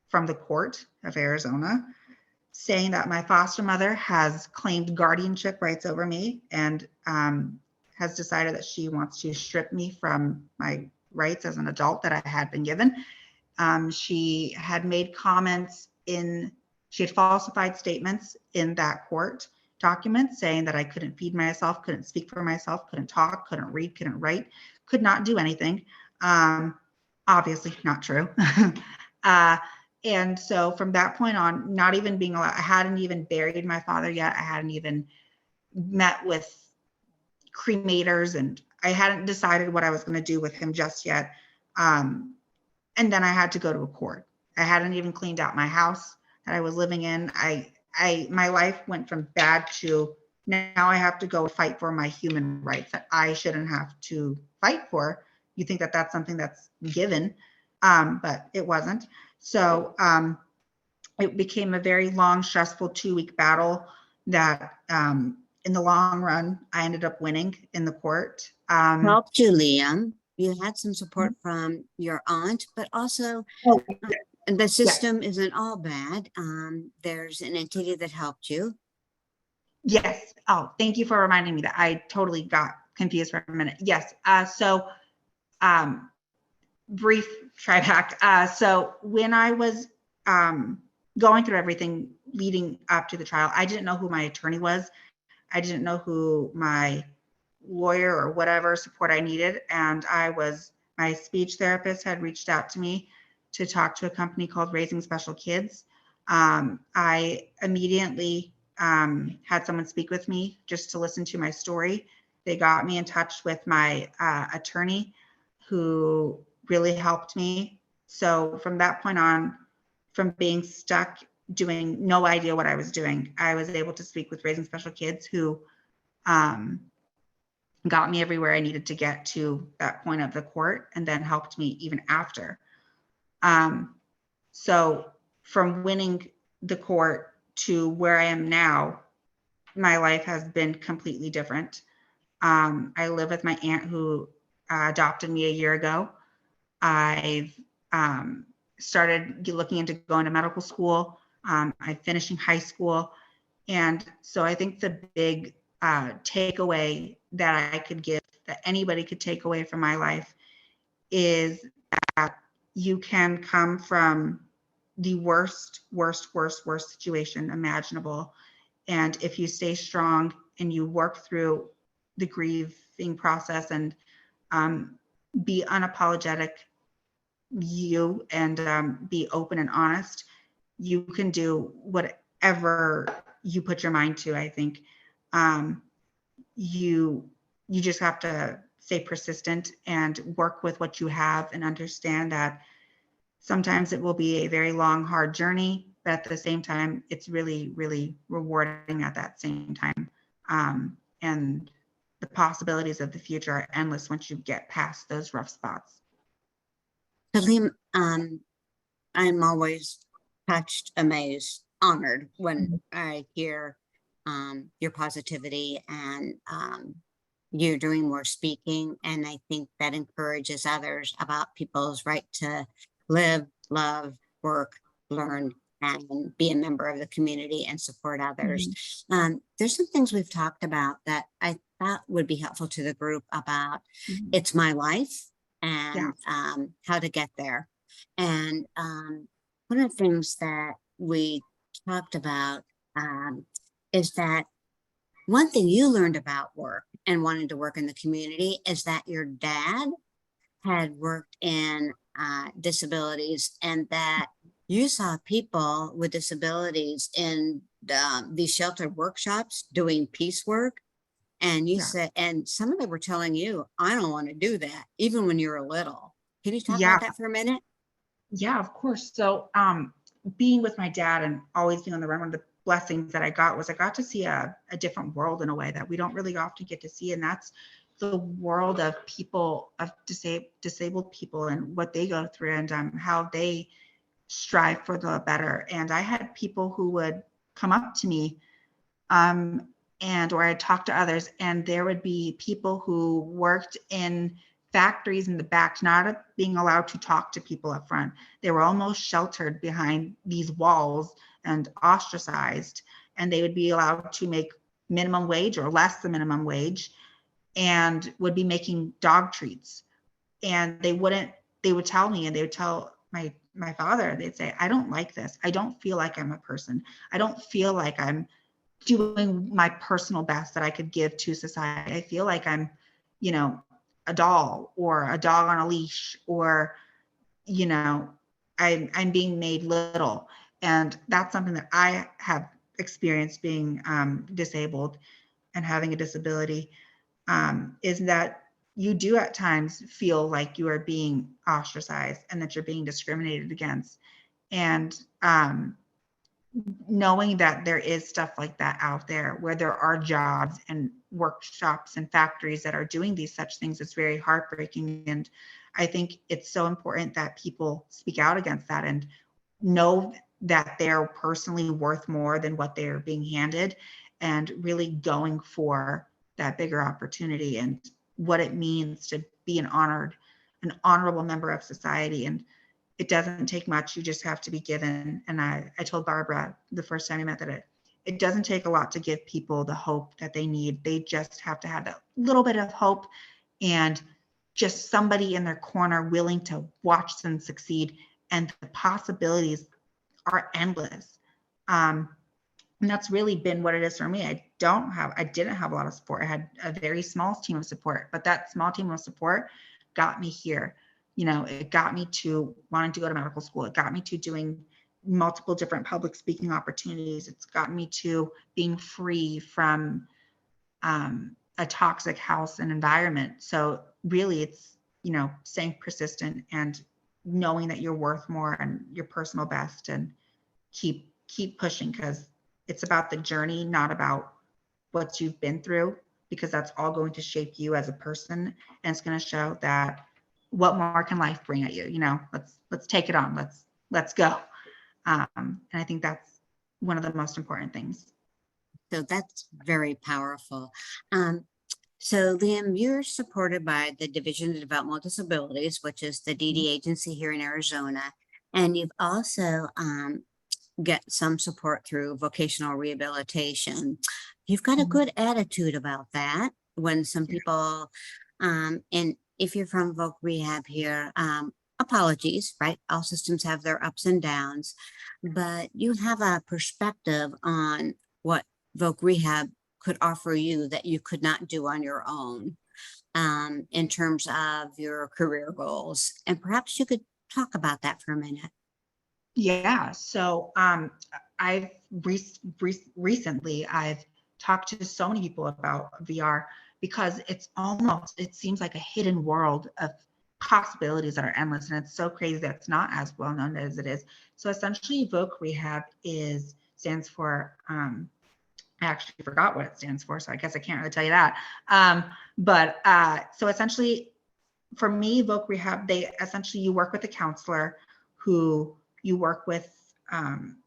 from the court of Arizona saying that my foster mother has claimed guardianship rights over me and has decided that she wants to strip me from my rights as an adult that I had been given. She had made comments she had falsified statements in that court document saying that I couldn't feed myself, couldn't speak for myself, couldn't talk, couldn't read, couldn't write, could not do anything. Obviously not true. And so from that point on, not even being allowed, I hadn't even buried my father yet. I hadn't even met with cremators and I hadn't decided what I was going to do with him just yet. And then I had to go to a court. I hadn't even cleaned out my house that I was living in. My life went from bad to now I have to go fight for my human rights that I shouldn't have to fight for. You think that that's something that's given, but it wasn't. So it became a very long, stressful 2-week battle that in the long run, I ended up winning in the court. Helped you, Liam. You had some support from your aunt, but also the system isn't all bad. There's an entity that helped you. Yes. Oh, thank you for reminding me that I totally got confused for a minute. Yes. So brief try back. So when I was going through everything leading up to the trial, I didn't know who my attorney was. I didn't know who my lawyer or whatever support I needed. And my speech therapist had reached out to me to talk to a company called Raising Special Kids. I immediately had someone speak with me just to listen to my story. They got me in touch with my attorney who really helped me. So from that point on, from being stuck doing no idea what I was doing, I was able to speak with Raising Special Kids who got me everywhere I needed to get to that point of the court and then helped me even after. So from winning the court to where I am now, my life has been completely different. I live with my aunt who adopted me a year ago. I've started looking into going to medical school. I'm finishing high school. And so I think the big takeaway that I could give, that anybody could take away from my life, is that you can come from the worst situation imaginable. And if you stay strong and you work through the grieving process and be unapologetic, you and be open and honest, you can do whatever you put your mind to. I think you just have to stay persistent and work with what you have and understand that sometimes it will be a very long, hard journey, but at the same time, it's really, really rewarding at that same time. And the possibilities of the future are endless once you get past those rough spots. So Liam, I'm always touched, amazed, honored when I hear your positivity and you're doing more speaking. And I think that encourages others about people's right to live, love, work, learn, and be a member of the community and support others. There's some things we've talked about that I thought would be helpful to the group about it's my life and how to get there. And one of the things that we talked about is that one thing you learned about work and wanting to work in the community is that your dad had worked in disabilities and that you saw people with disabilities in these sheltered workshops doing piecework. And you said, and some of them were telling you, I don't want to do that, even when you were little. Can you talk about that for a minute? Yeah, of course. So being with my dad and always being on the run, one of the blessings that I got was I got to see a different world in a way that we don't really often get to see. And that's the world of people, of disabled people and what they go through, and how they strive for the better. And I had people who would come up to me or I'd talk to others, and there would be people who worked in factories in the back, not being allowed to talk to people up front. They were almost sheltered behind these walls and ostracized, and they would be allowed to make minimum wage or less than minimum wage, and would be making dog treats. And they would tell me, and they would tell my father, they'd say, I don't like this. I don't feel like I'm a person. I don't feel like I'm doing my personal best that I could give to society. I feel like I'm, a doll or a dog on a leash, or, I'm being made little. And that's something that I have experienced being disabled and having a disability, is that you do at times feel like you are being ostracized and that you're being discriminated against. And knowing that there is stuff like that out there, where there are jobs and workshops and factories that are doing these such things, is very heartbreaking. And I think it's so important that people speak out against that and know that they're personally worth more than what they're being handed, and really going for that bigger opportunity and what it means to be an honorable member of society. And it doesn't take much. You just have to be given. And I told Barbara the first time we met that it doesn't take a lot to give people the hope that they need. They just have to have a little bit of hope and just somebody in their corner willing to watch them succeed. And the possibilities are endless. And that's really been what it is for me. I didn't have a lot of support. I had a very small team of support, but that small team of support got me here. It got me to wanting to go to medical school. It got me to doing multiple different public speaking opportunities. It's got me to being free from a toxic house and environment. So really it's, staying persistent and knowing that you're worth more and your personal best, and keep pushing, because it's about the journey, not about what you've been through, because that's all going to shape you as a person. And it's going to show that what more can life bring at you? Let's take it on. Let's go. And I think that's one of the most important things. So that's very powerful. So Liam, you're supported by the Division of Developmental Disabilities, which is the DD agency here in Arizona. And you've also get some support through vocational rehabilitation. You've got a good attitude about that. When some people, and if you're from Voc Rehab here, apologies, right? All systems have their ups and downs, but you have a perspective on what Voc Rehab could offer you that you could not do on your own, in terms of your career goals. And perhaps you could talk about that for a minute. Yeah. So I've recently I've talked to so many people about VR, because it seems like a hidden world of possibilities that are endless. And it's so crazy that it's not as well known as it is. So essentially Voc Rehab stands for, I actually forgot what it stands for, so I guess I can't really tell you that. So essentially for me, Voc Rehab, you work with a counselor who you work with on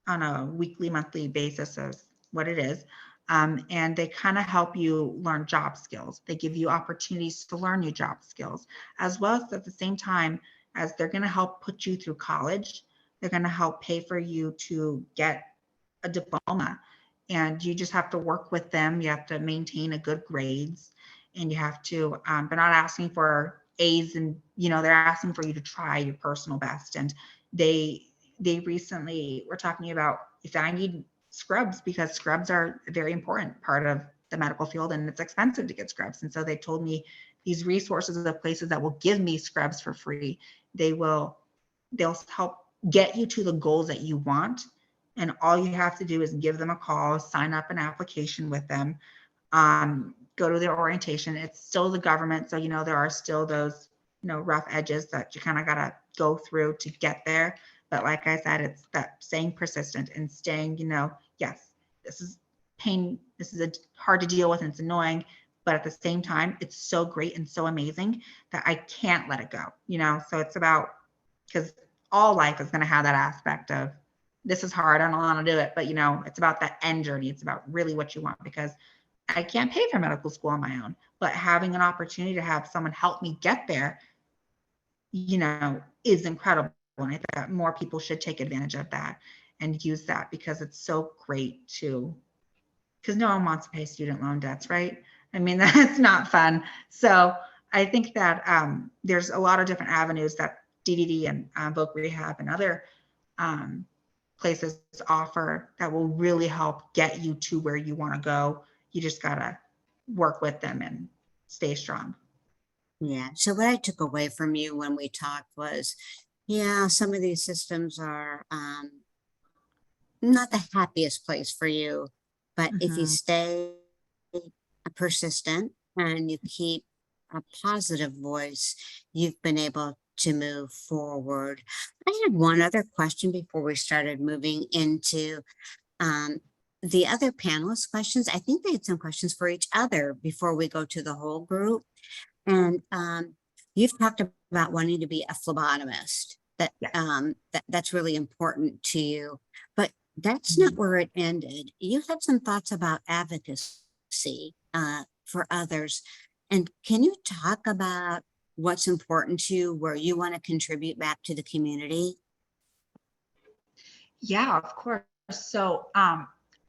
a weekly, monthly basis, is what it is. And they kind of help you learn job skills. They give you opportunities to learn new job skills, as well as at the same time as they're going to help put you through college. They're going to help pay for you to get a diploma. And you just have to work with them. You have to maintain a good grades, and you have to, they're not asking for A's, and, they're asking for you to try your personal best. And they recently were talking about if I need scrubs, because scrubs are a very important part of the medical field, and it's expensive to get scrubs. And so they told me these resources of places that will give me scrubs for free. They'll help get you to the goals that you want. And all you have to do is give them a call, sign up an application with them, go to their orientation. It's still the government. So, there are still those, rough edges that you kind of got to go through to get there. But like I said, it's that staying persistent and staying, yes, this is pain. This is hard to deal with and it's annoying. But at the same time, it's so great and so amazing that I can't let it go, So it's about, because all life is going to have that aspect of this is hard. I don't want to do it. But, it's about that end journey. It's about really what you want, because I can't pay for medical school on my own. But having an opportunity to have someone help me get there, is incredible. And I think that more people should take advantage of that and use that, because it's so great because no one wants to pay student loan debts, right? I mean, that's not fun. So I think that there's a lot of different avenues that DDD and Voc Rehab and other places offer that will really help get you to where you want to go. You just got to work with them and stay strong. Yeah. So what I took away from you when we talked was, yeah, some of these systems are not the happiest place for you, but if you Mhm. stay persistent and you keep a positive voice, you've been able to move forward. I had one other question before we started moving into um, the other panelist questions. I think they had some questions for each other before we go to the whole group. And you've talked about wanting to be a phlebotomist. Yes. That's really important to you. But that's not where it ended. You had some thoughts about advocacy for others. And can you talk about what's important to you, where you want to contribute back to the community? Yeah, of course. So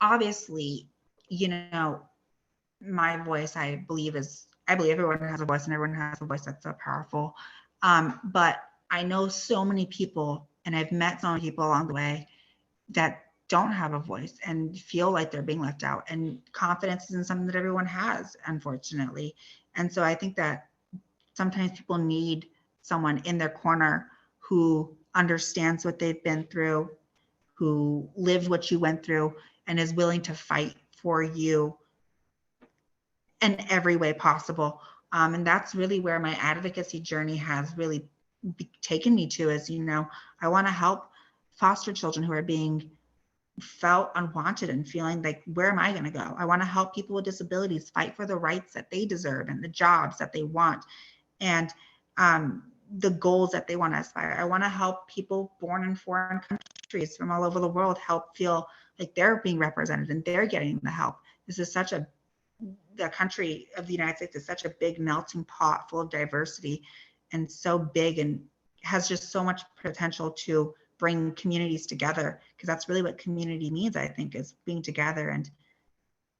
obviously, my voice, I believe everyone has a voice and everyone has a voice that's so powerful. But I know so many people, and I've met so many people along the way that don't have a voice and feel like they're being left out. And confidence isn't something that everyone has, unfortunately. And so I think that sometimes people need someone in their corner who understands what they've been through, who lived what you went through, and is willing to fight for you in every way possible. And that's really where my advocacy journey has really taken me to, is, I want to help foster children who are being felt unwanted and feeling like, where am I going to go? I want to help people with disabilities fight for the rights that they deserve and the jobs that they want, and the goals that they want to aspire. I want to help people born in foreign countries from all over the world help feel like they're being represented and they're getting the help. The country of the United States is such a big melting pot full of diversity, and so big, and has just so much potential to bring communities together, because that's really what community means, I think, is being together and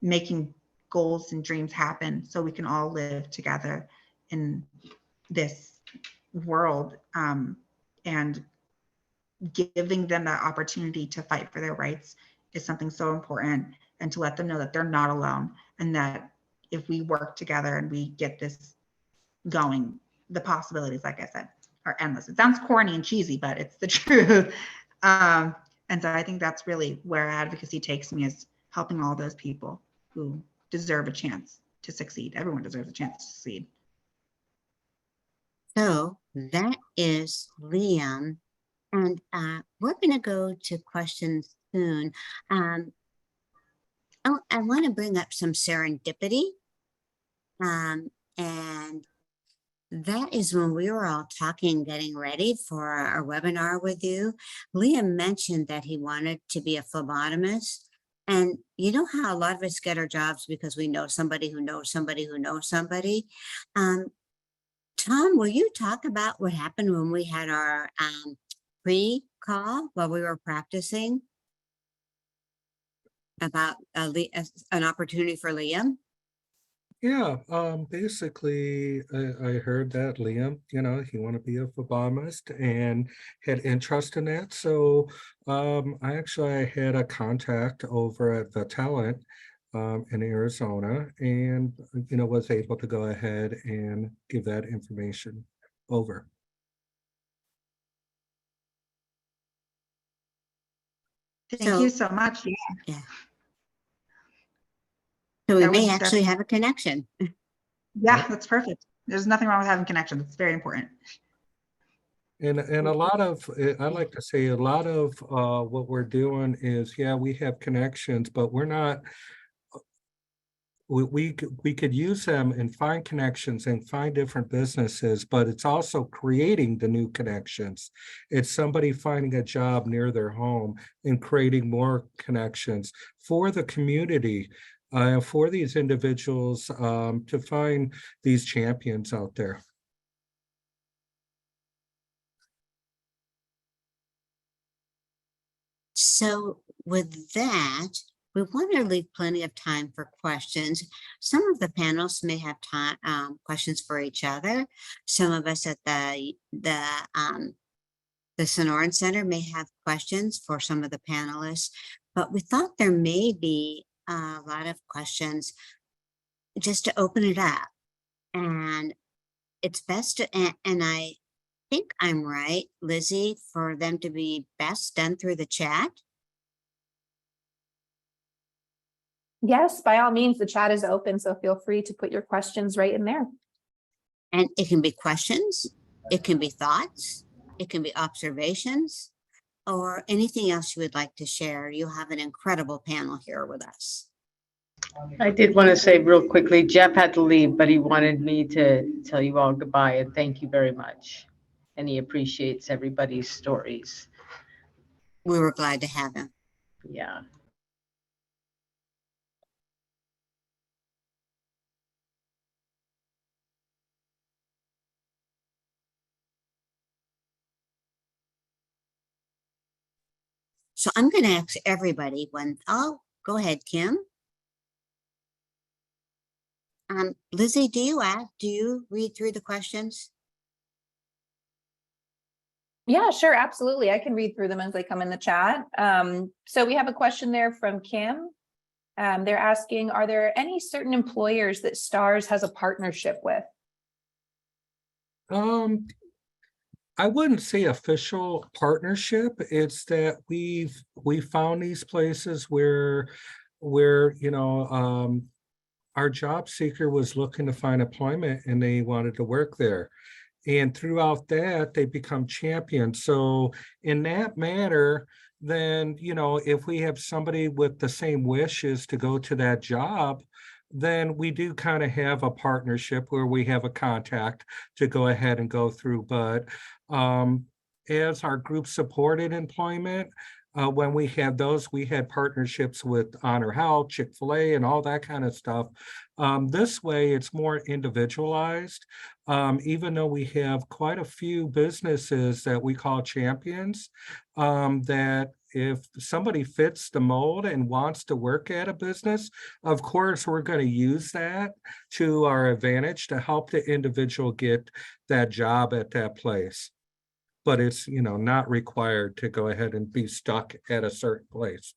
making goals and dreams happen so we can all live together in this world, and giving them that opportunity to fight for their rights is something so important, and to let them know that they're not alone, and that if we work together and we get this going, the possibilities, like I said, are endless. It sounds corny and cheesy, but it's the truth. And so I think that's really where advocacy takes me, is helping all those people who deserve a chance to succeed. Everyone deserves a chance to succeed. So that is Liam. And we're going to go to questions soon. I want to bring up some serendipity. And that is when we were all talking, getting ready for our webinar with you. Liam mentioned that he wanted to be a phlebotomist. And you know how a lot of us get our jobs because we know somebody who knows somebody who knows somebody. Tom, will you talk about what happened when we had our pre-call while we were practicing about an opportunity for Liam? Yeah, basically, I heard that Liam, he wanted to be a phlebotomist and had interest in that. So I had a contact over at the Talent in Arizona, and was able to go ahead and give that information over. Thank you so much. Yeah. So we That may was- actually have a connection. Yeah, that's perfect. There's nothing wrong with having connections. It's very important. And a lot of, I like to say, a lot of what we're doing is, yeah, we have connections, but we're not, we could use them and find connections and find different businesses, but it's also creating the new connections. It's somebody finding a job near their home and creating more connections for the community, for these individuals to find these champions out there. So with that, we want to leave plenty of time for questions. Some of the panelists may have time, questions for each other. Some of us at the Sonoran Center may have questions for some of the panelists, but we thought there may be a lot of questions just to open it up. And it's best to, and I think I'm right, Lizzie, for them to be best done through the chat. Yes, by all means, the chat is open, so feel free to put your questions right in there. And it can be questions, it can be thoughts, it can be observations, or anything else you would like to share. You have an incredible panel here with us. I did want to say real quickly, Jeff had to leave, but he wanted me to tell you all goodbye and thank you very much. And he appreciates everybody's stories. We were glad to have him. Yeah. So I'm going to ask everybody oh, go ahead, Kim. Lizzie, do you read through the questions? Yeah, sure, absolutely. I can read through them as they come in the chat. So we have a question there from Kim. They're asking, are there any certain employers that STARS has a partnership with? I wouldn't say official partnership. It's that we found these places where you know our job seeker was looking to find employment and they wanted to work there. And throughout that, they become champions. So in that manner, then, you know, if we have somebody with the same wishes to go to that job, then we do kind of have a partnership where we have a contact to go ahead and go through. But as our group supported employment, when we had those, we had partnerships with Honor Health, Chick-fil-A, and all that kind of stuff. This way, it's more individualized. Even though we have quite a few businesses that we call champions, that if somebody fits the mold and wants to work at a business, of course, we're going to use that to our advantage to help the individual get that job at that place. But it's, you know, not required to go ahead and be stuck at a certain place.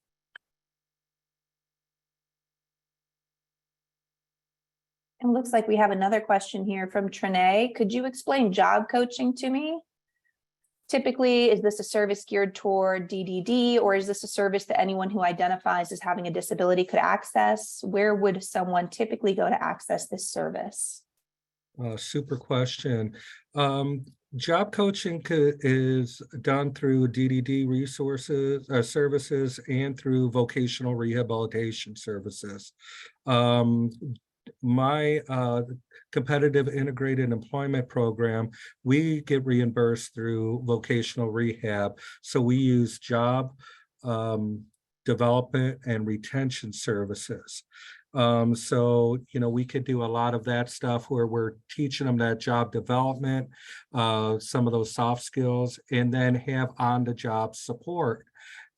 It looks like we have another question here from Trinae. Could you explain job coaching to me? Typically, is this a service geared toward DDD, or is this a service that anyone who identifies as having a disability could access? Where would someone typically go to access this service? Super question. Job coaching is done through DDD resources, services, and through vocational rehabilitation services. My competitive integrated employment program, we get reimbursed through vocational rehab. So we use job development and retention services. So, you know, we could do a lot of that stuff where we're teaching them that job development, some of those soft skills, and then have on-the-job support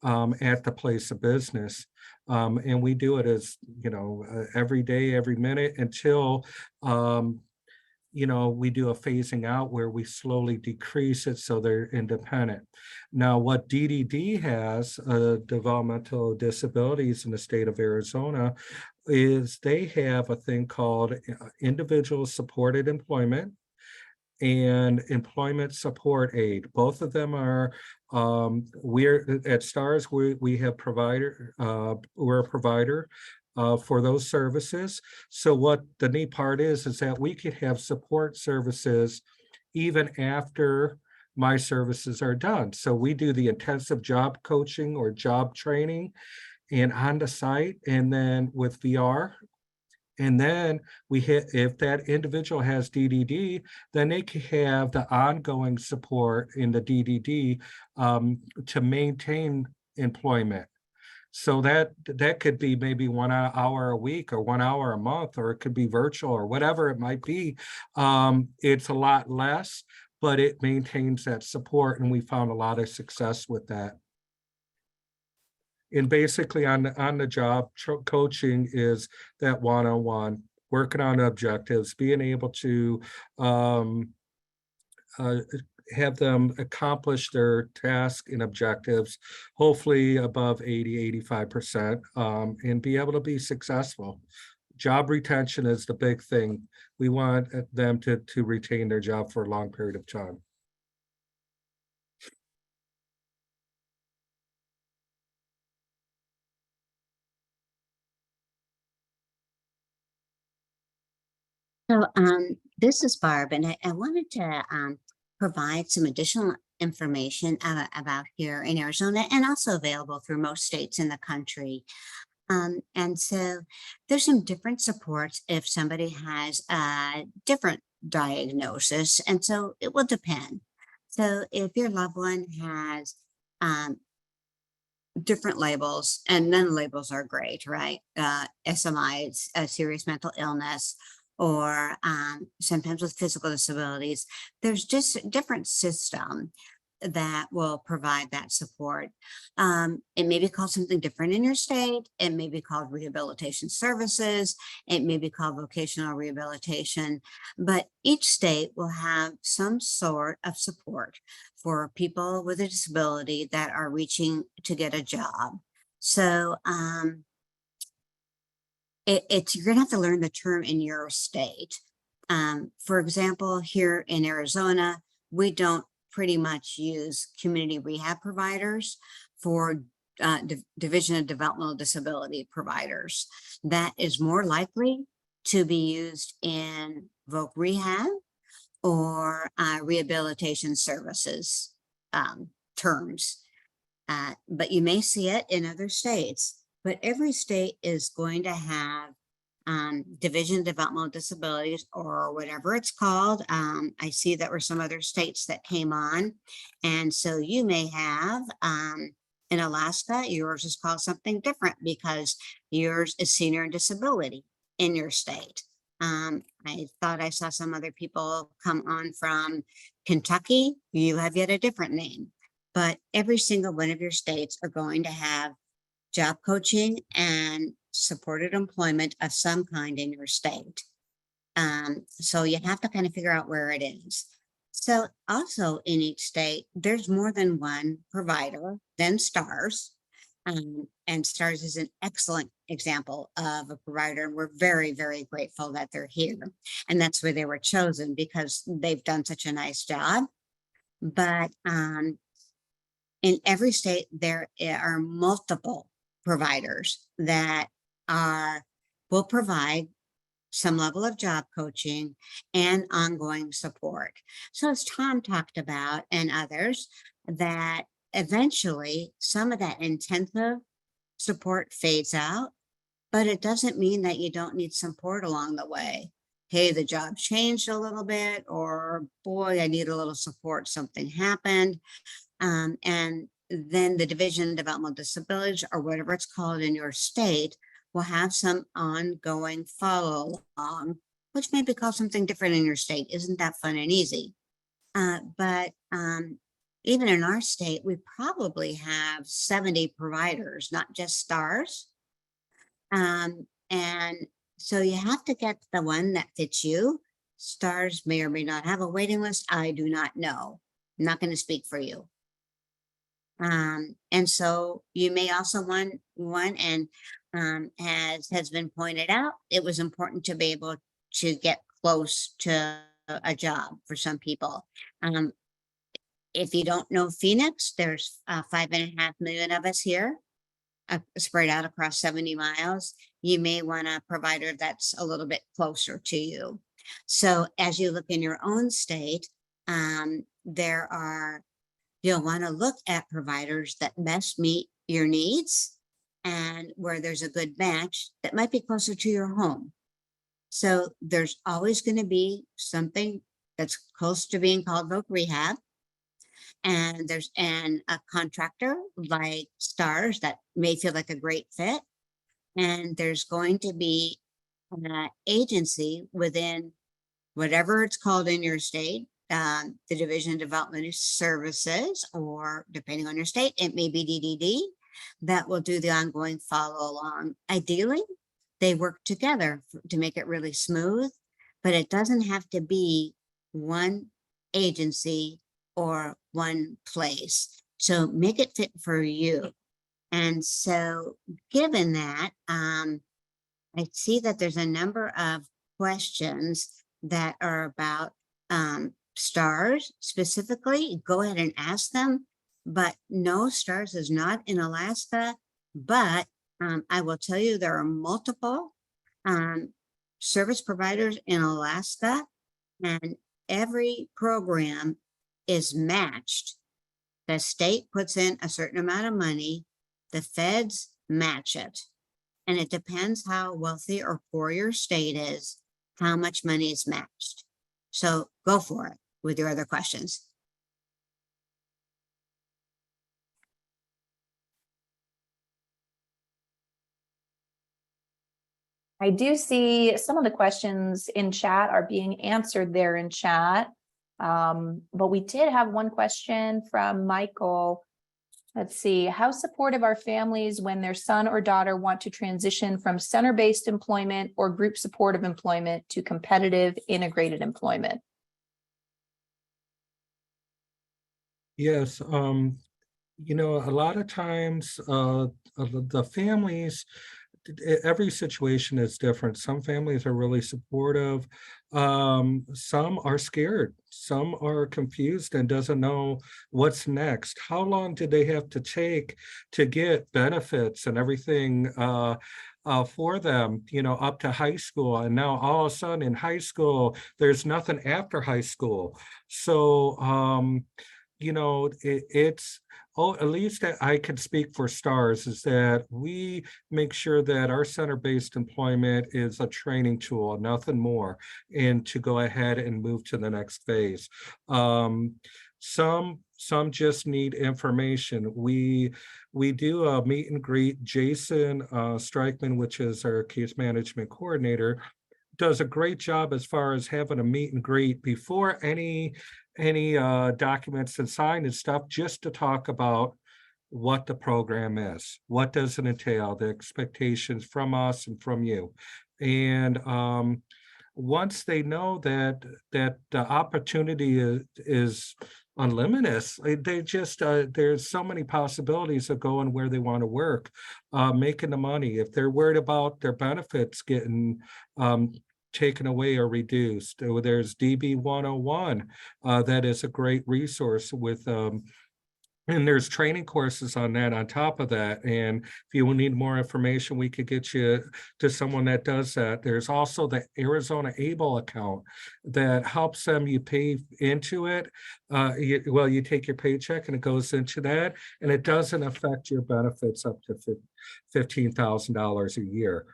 at the place of business. And we do it as, you know, every day, every minute until, you know, we do a phasing out where we slowly decrease it so they're independent. Now, what DDD has, developmental disabilities in the state of Arizona, is they have a thing called individual supported employment and employment support aid. Both of them are, we're at STARS, we have provider, we're a provider for those services. So what the neat part is that we could have support services even after my services are done. So we do the intensive job coaching or job training and on the site, and then with VR. And then we hit, if that individual has DDD, then they can have the ongoing support in the DDD to maintain employment. So that could be maybe 1 hour a week or 1 hour a month, or it could be virtual or whatever it might be. It's a lot less, but it maintains that support, and we found a lot of success with that. And basically on the job coaching is that one-on-one, working on objectives, being able to have them accomplish their task and objectives, hopefully above 80–85%, and be able to be successful. Job retention is the big thing. We want them to retain their job for a long period of time. So this is Barb, and I wanted to provide some additional information about here in Arizona, and also available through most states in the country. And so there's some different supports if somebody has a different diagnosis, and so it will depend. So if your loved one has different labels, and none labels are great, right? SMI, it's a serious mental illness, or sometimes with physical disabilities, there's just different system that will provide that support. It may be called something different in your state. It may be called rehabilitation services. It may be called vocational rehabilitation, but each state will have some sort of support for people with a disability that are reaching to get a job. So you're gonna have to learn the term in your state. For example, here in Arizona, we don't pretty much use community rehab providers for Division of Developmental Disability providers. That is more likely to be used in voc rehab or rehabilitation services terms. But you may see it in other states. But every state is going to have Division of Developmental Disabilities, or whatever it's called. I see that were some other states that came on. And so you may have in Alaska, yours is called something different because yours is senior disability in your state. I thought I saw some other people come on from Kentucky. You have yet a different name. But every single one of your states are going to have job coaching and supported employment of some kind in your state. So you have to kind of figure out where it is. So also in each state, there's more than one provider than STARS. And STARS is an excellent example of a provider. And we're very, very grateful that they're here. And that's where they were chosen, because they've done such a nice job. But in every state, there are multiple providers that will provide some level of job coaching and ongoing support. So as Tom talked about, and others, that eventually some of that intensive support fades out, but it doesn't mean that you don't need support along the way. Hey, the job changed a little bit, or boy, I need a little support, something happened. And then the Division of Developmental Disabilities, or whatever it's called in your state, will have some ongoing follow along, which may be called something different in your state. Isn't that fun and easy? But even in our state, we probably have 70 providers, not just STARS. And so you have to get the one that fits you. STARS may or may not have a waiting list. I do not know. I'm not going to speak for you. And so you may also want one, and as has been pointed out, it was important to be able to get close to a job for some people. If you don't know Phoenix, there's 5.5 million of us here, spread out across 70 miles. You may want a provider that's a little bit closer to you. So as you look in your own state, you'll want to look at providers that best meet your needs and where there's a good match that might be closer to your home. So there's always going to be something that's close to being called voc rehab. And there's a contractor like Stars that may feel like a great fit. And there's going to be an agency within whatever it's called in your state, the Division of Development Services, or depending on your state, it may be DDD, that will do the ongoing follow along. Ideally, they work together to make it really smooth, but it doesn't have to be one agency or one place. So make it fit for you. And so given that, I see that there's a number of questions that are about Stars specifically. Go ahead and ask them, but no, Stars is not in Alaska, but I will tell you there are multiple service providers in Alaska, and every program is matched. The state puts in a certain amount of money, the feds match it. And it depends how wealthy or poor your state is, how much money is matched. So go for it with your other questions. I do see some of the questions in chat are being answered there in chat. But we did have one question from Michael. Let's see, how supportive are families when their son or daughter want to transition from center-based employment or group supportive employment to competitive integrated employment? Yes, you know, a lot of times the families, every situation is different. Some families are really supportive. Some are scared. Some are confused and doesn't know what's next. How long did they have to take to get benefits and everything for them, you know, up to high school? And now all of a sudden in high school, there's nothing after high school. So, you know, it's, at least that I can speak for Stars, is that we make sure that our center-based employment is a training tool, nothing more, and to go ahead and move to the next phase. Some just need information. We do a meet and greet. Jason Streichman, which is our case management coordinator, does a great job as far as having a meet and greet before any documents and signed and stuff, just to talk about what the program is, what does it entail, the expectations from us and from you. And once they know that the opportunity is unlimited, they just there's so many possibilities of going where they want to work, making the money. If they're worried about their benefits getting taken away or reduced, there's DB 101 that is a great resource with and there's training courses on that on top of that. And if you will need more information, we could get you to someone that does that. There's also the Arizona Able account that helps them. You pay into it. You take your paycheck and it goes into that, and it doesn't affect your benefits up to $15,000 a year.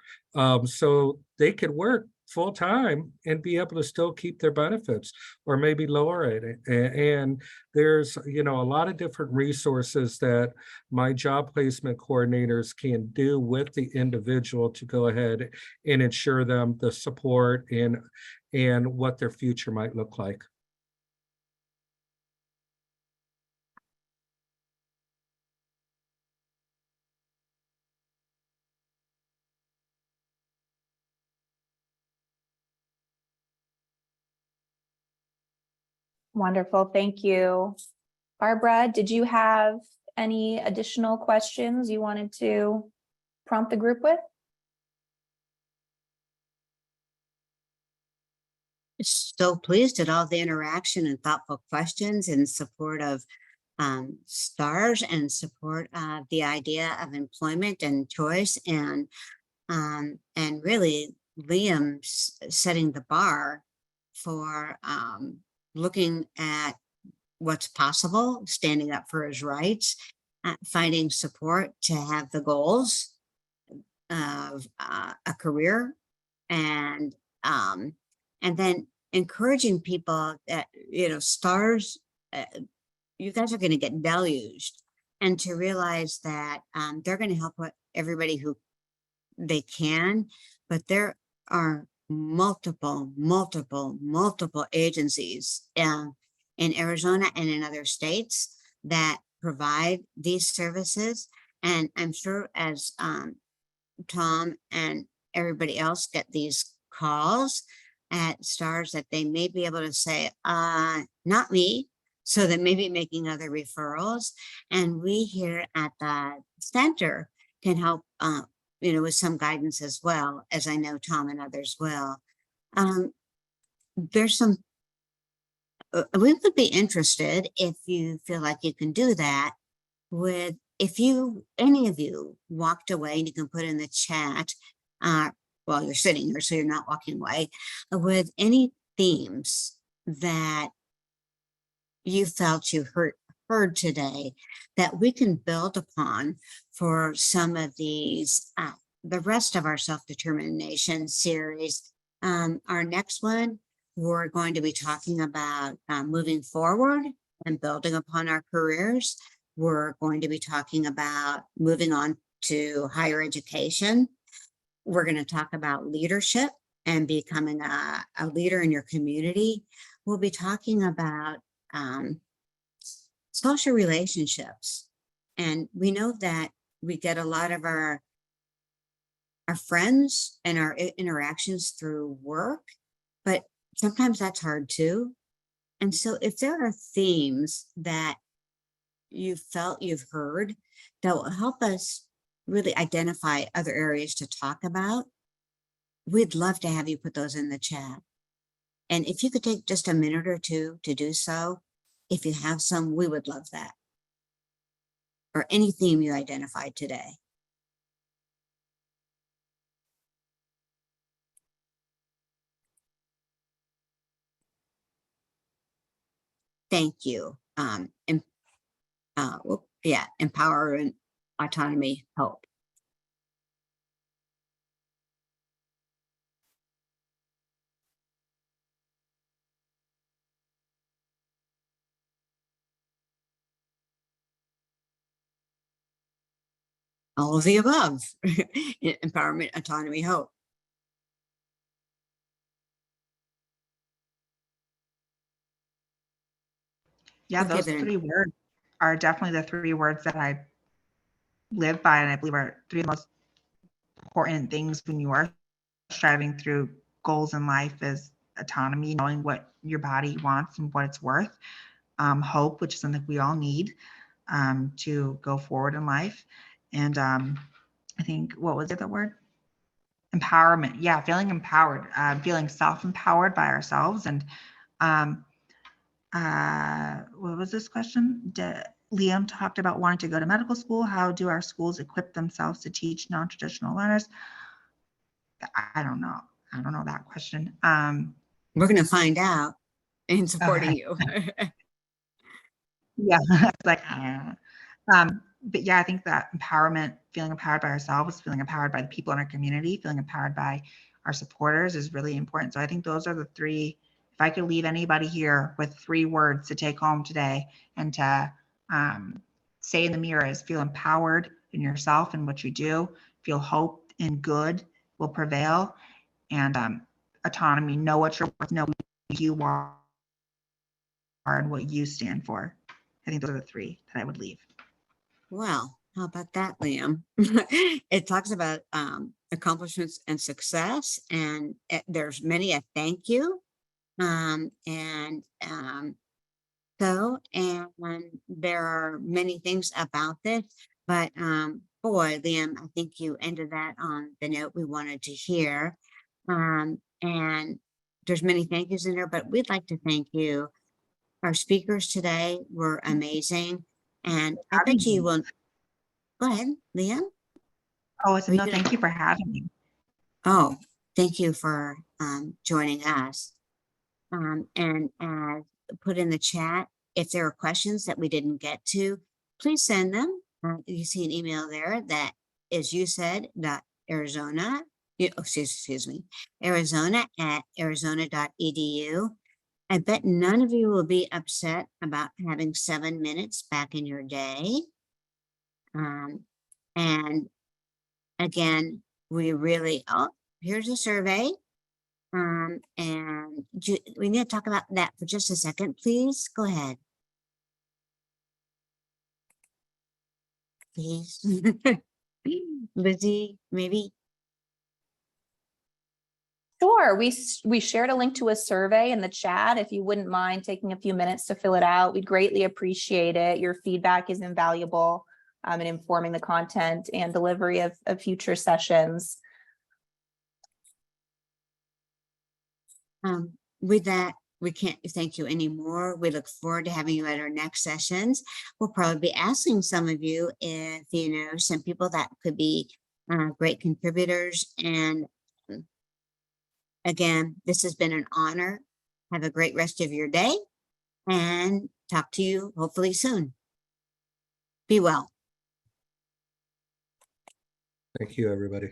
So they could work full time and be able to still keep their benefits or maybe lower it. And there's, you know, a lot of different resources that my job placement coordinators can do with the individual to go ahead and ensure them the support and what their future might look like. Wonderful, thank you. Barbara, did you have any additional questions you wanted to prompt the group with? So pleased at all the interaction and thoughtful questions in support of Stars and support of the idea of employment and choice, and really Liam's setting the bar for looking at what's possible, standing up for his rights, finding support to have the goals of a career, and then encouraging people that, stars, you guys are going to get deluged, and to realize that they're going to help everybody who they can, but there are multiple agencies in Arizona and in other states that provide these services. And I'm sure as Tom and everybody else get these calls at stars, that they may be able to say, not me. So they may be making other referrals. And we here at the center can help, with some guidance as well, as I know Tom and others will. There's some, we would be interested, if you feel like you can do that, with, if any of you walked away, and you can put in the chat, while you're sitting here, so you're not walking away, with any themes that you felt you heard today that we can build upon for some of these, the rest of our self-determination series. Our next one, we're going to be talking about moving forward and building upon our careers. We're going to be talking about moving on to higher education. We're going to talk about leadership and becoming a leader in your community. We'll be talking about social relationships. And we know that we get a lot of our friends and our interactions through work, but sometimes that's hard too. And so if there are themes that you felt you've heard that will help us really identify other areas to talk about, we'd love to have you put those in the chat. And if you could take just a minute or two to do so, if you have some, we would love that. Or any theme you identified today. Thank you. Empower and autonomy, hope. All of the above. Empowerment, autonomy, hope. Yeah, Okay, those then. 3 words are definitely the 3 words that I live by, and I believe are 3 of the most important things when you are striving through goals in life: is autonomy, knowing what your body wants and what it's worth; hope, which is something we all need to go forward in life; and I think, what was the other word? Empowerment. Yeah, feeling empowered, feeling self-empowered by ourselves. And what was this question? Liam talked about wanting to go to medical school. How do our schools equip themselves to teach non-traditional learners? I don't know. I don't know that question. We're going to find out in supporting you. Yeah, it's like, but yeah, I think that empowerment, feeling empowered by ourselves, feeling empowered by the people in our community, feeling empowered by our supporters is really important. So I think those are the 3. If I could leave anybody here with 3 words to take home today and to say in the mirror, is feel empowered in yourself and what you do, feel hope and good will prevail, and autonomy, know what you're worth, know who you are and what you stand for. I think those are the 3 that I would leave. Well, how about that, Liam? It talks about accomplishments and success, and there's many a thank you. And there are many things about this, but boy, Liam, I think you ended that on the note we wanted to hear. And there's many thank yous in there, but we'd like to thank you. Our speakers today were amazing. And I bet you will. Go ahead, Liam. Oh, I said, no, thank you for having me. Oh, thank you for joining us. And as put in the chat, if there are questions that we didn't get to, please send them. You see an email there that is usaid.arizona, excuse me, arizona@arizona.edu. I bet none of you will be upset about having 7 minutes back in your day. And again, we really, oh, here's a survey. And we need to talk about that for just a second, please. Go ahead. Please. Lizzie, maybe. Sure, we shared a link to a survey in the chat. If you wouldn't mind taking a few minutes to fill it out, we'd greatly appreciate it. Your feedback is invaluable in informing the content and delivery of future sessions. With that, we can't thank you anymore. We look forward to having you at our next sessions. We'll probably be asking some of you if you know some people that could be great contributors. And again, this has been an honor. Have a great rest of your day and talk to you hopefully soon. Be well. Thank you, everybody.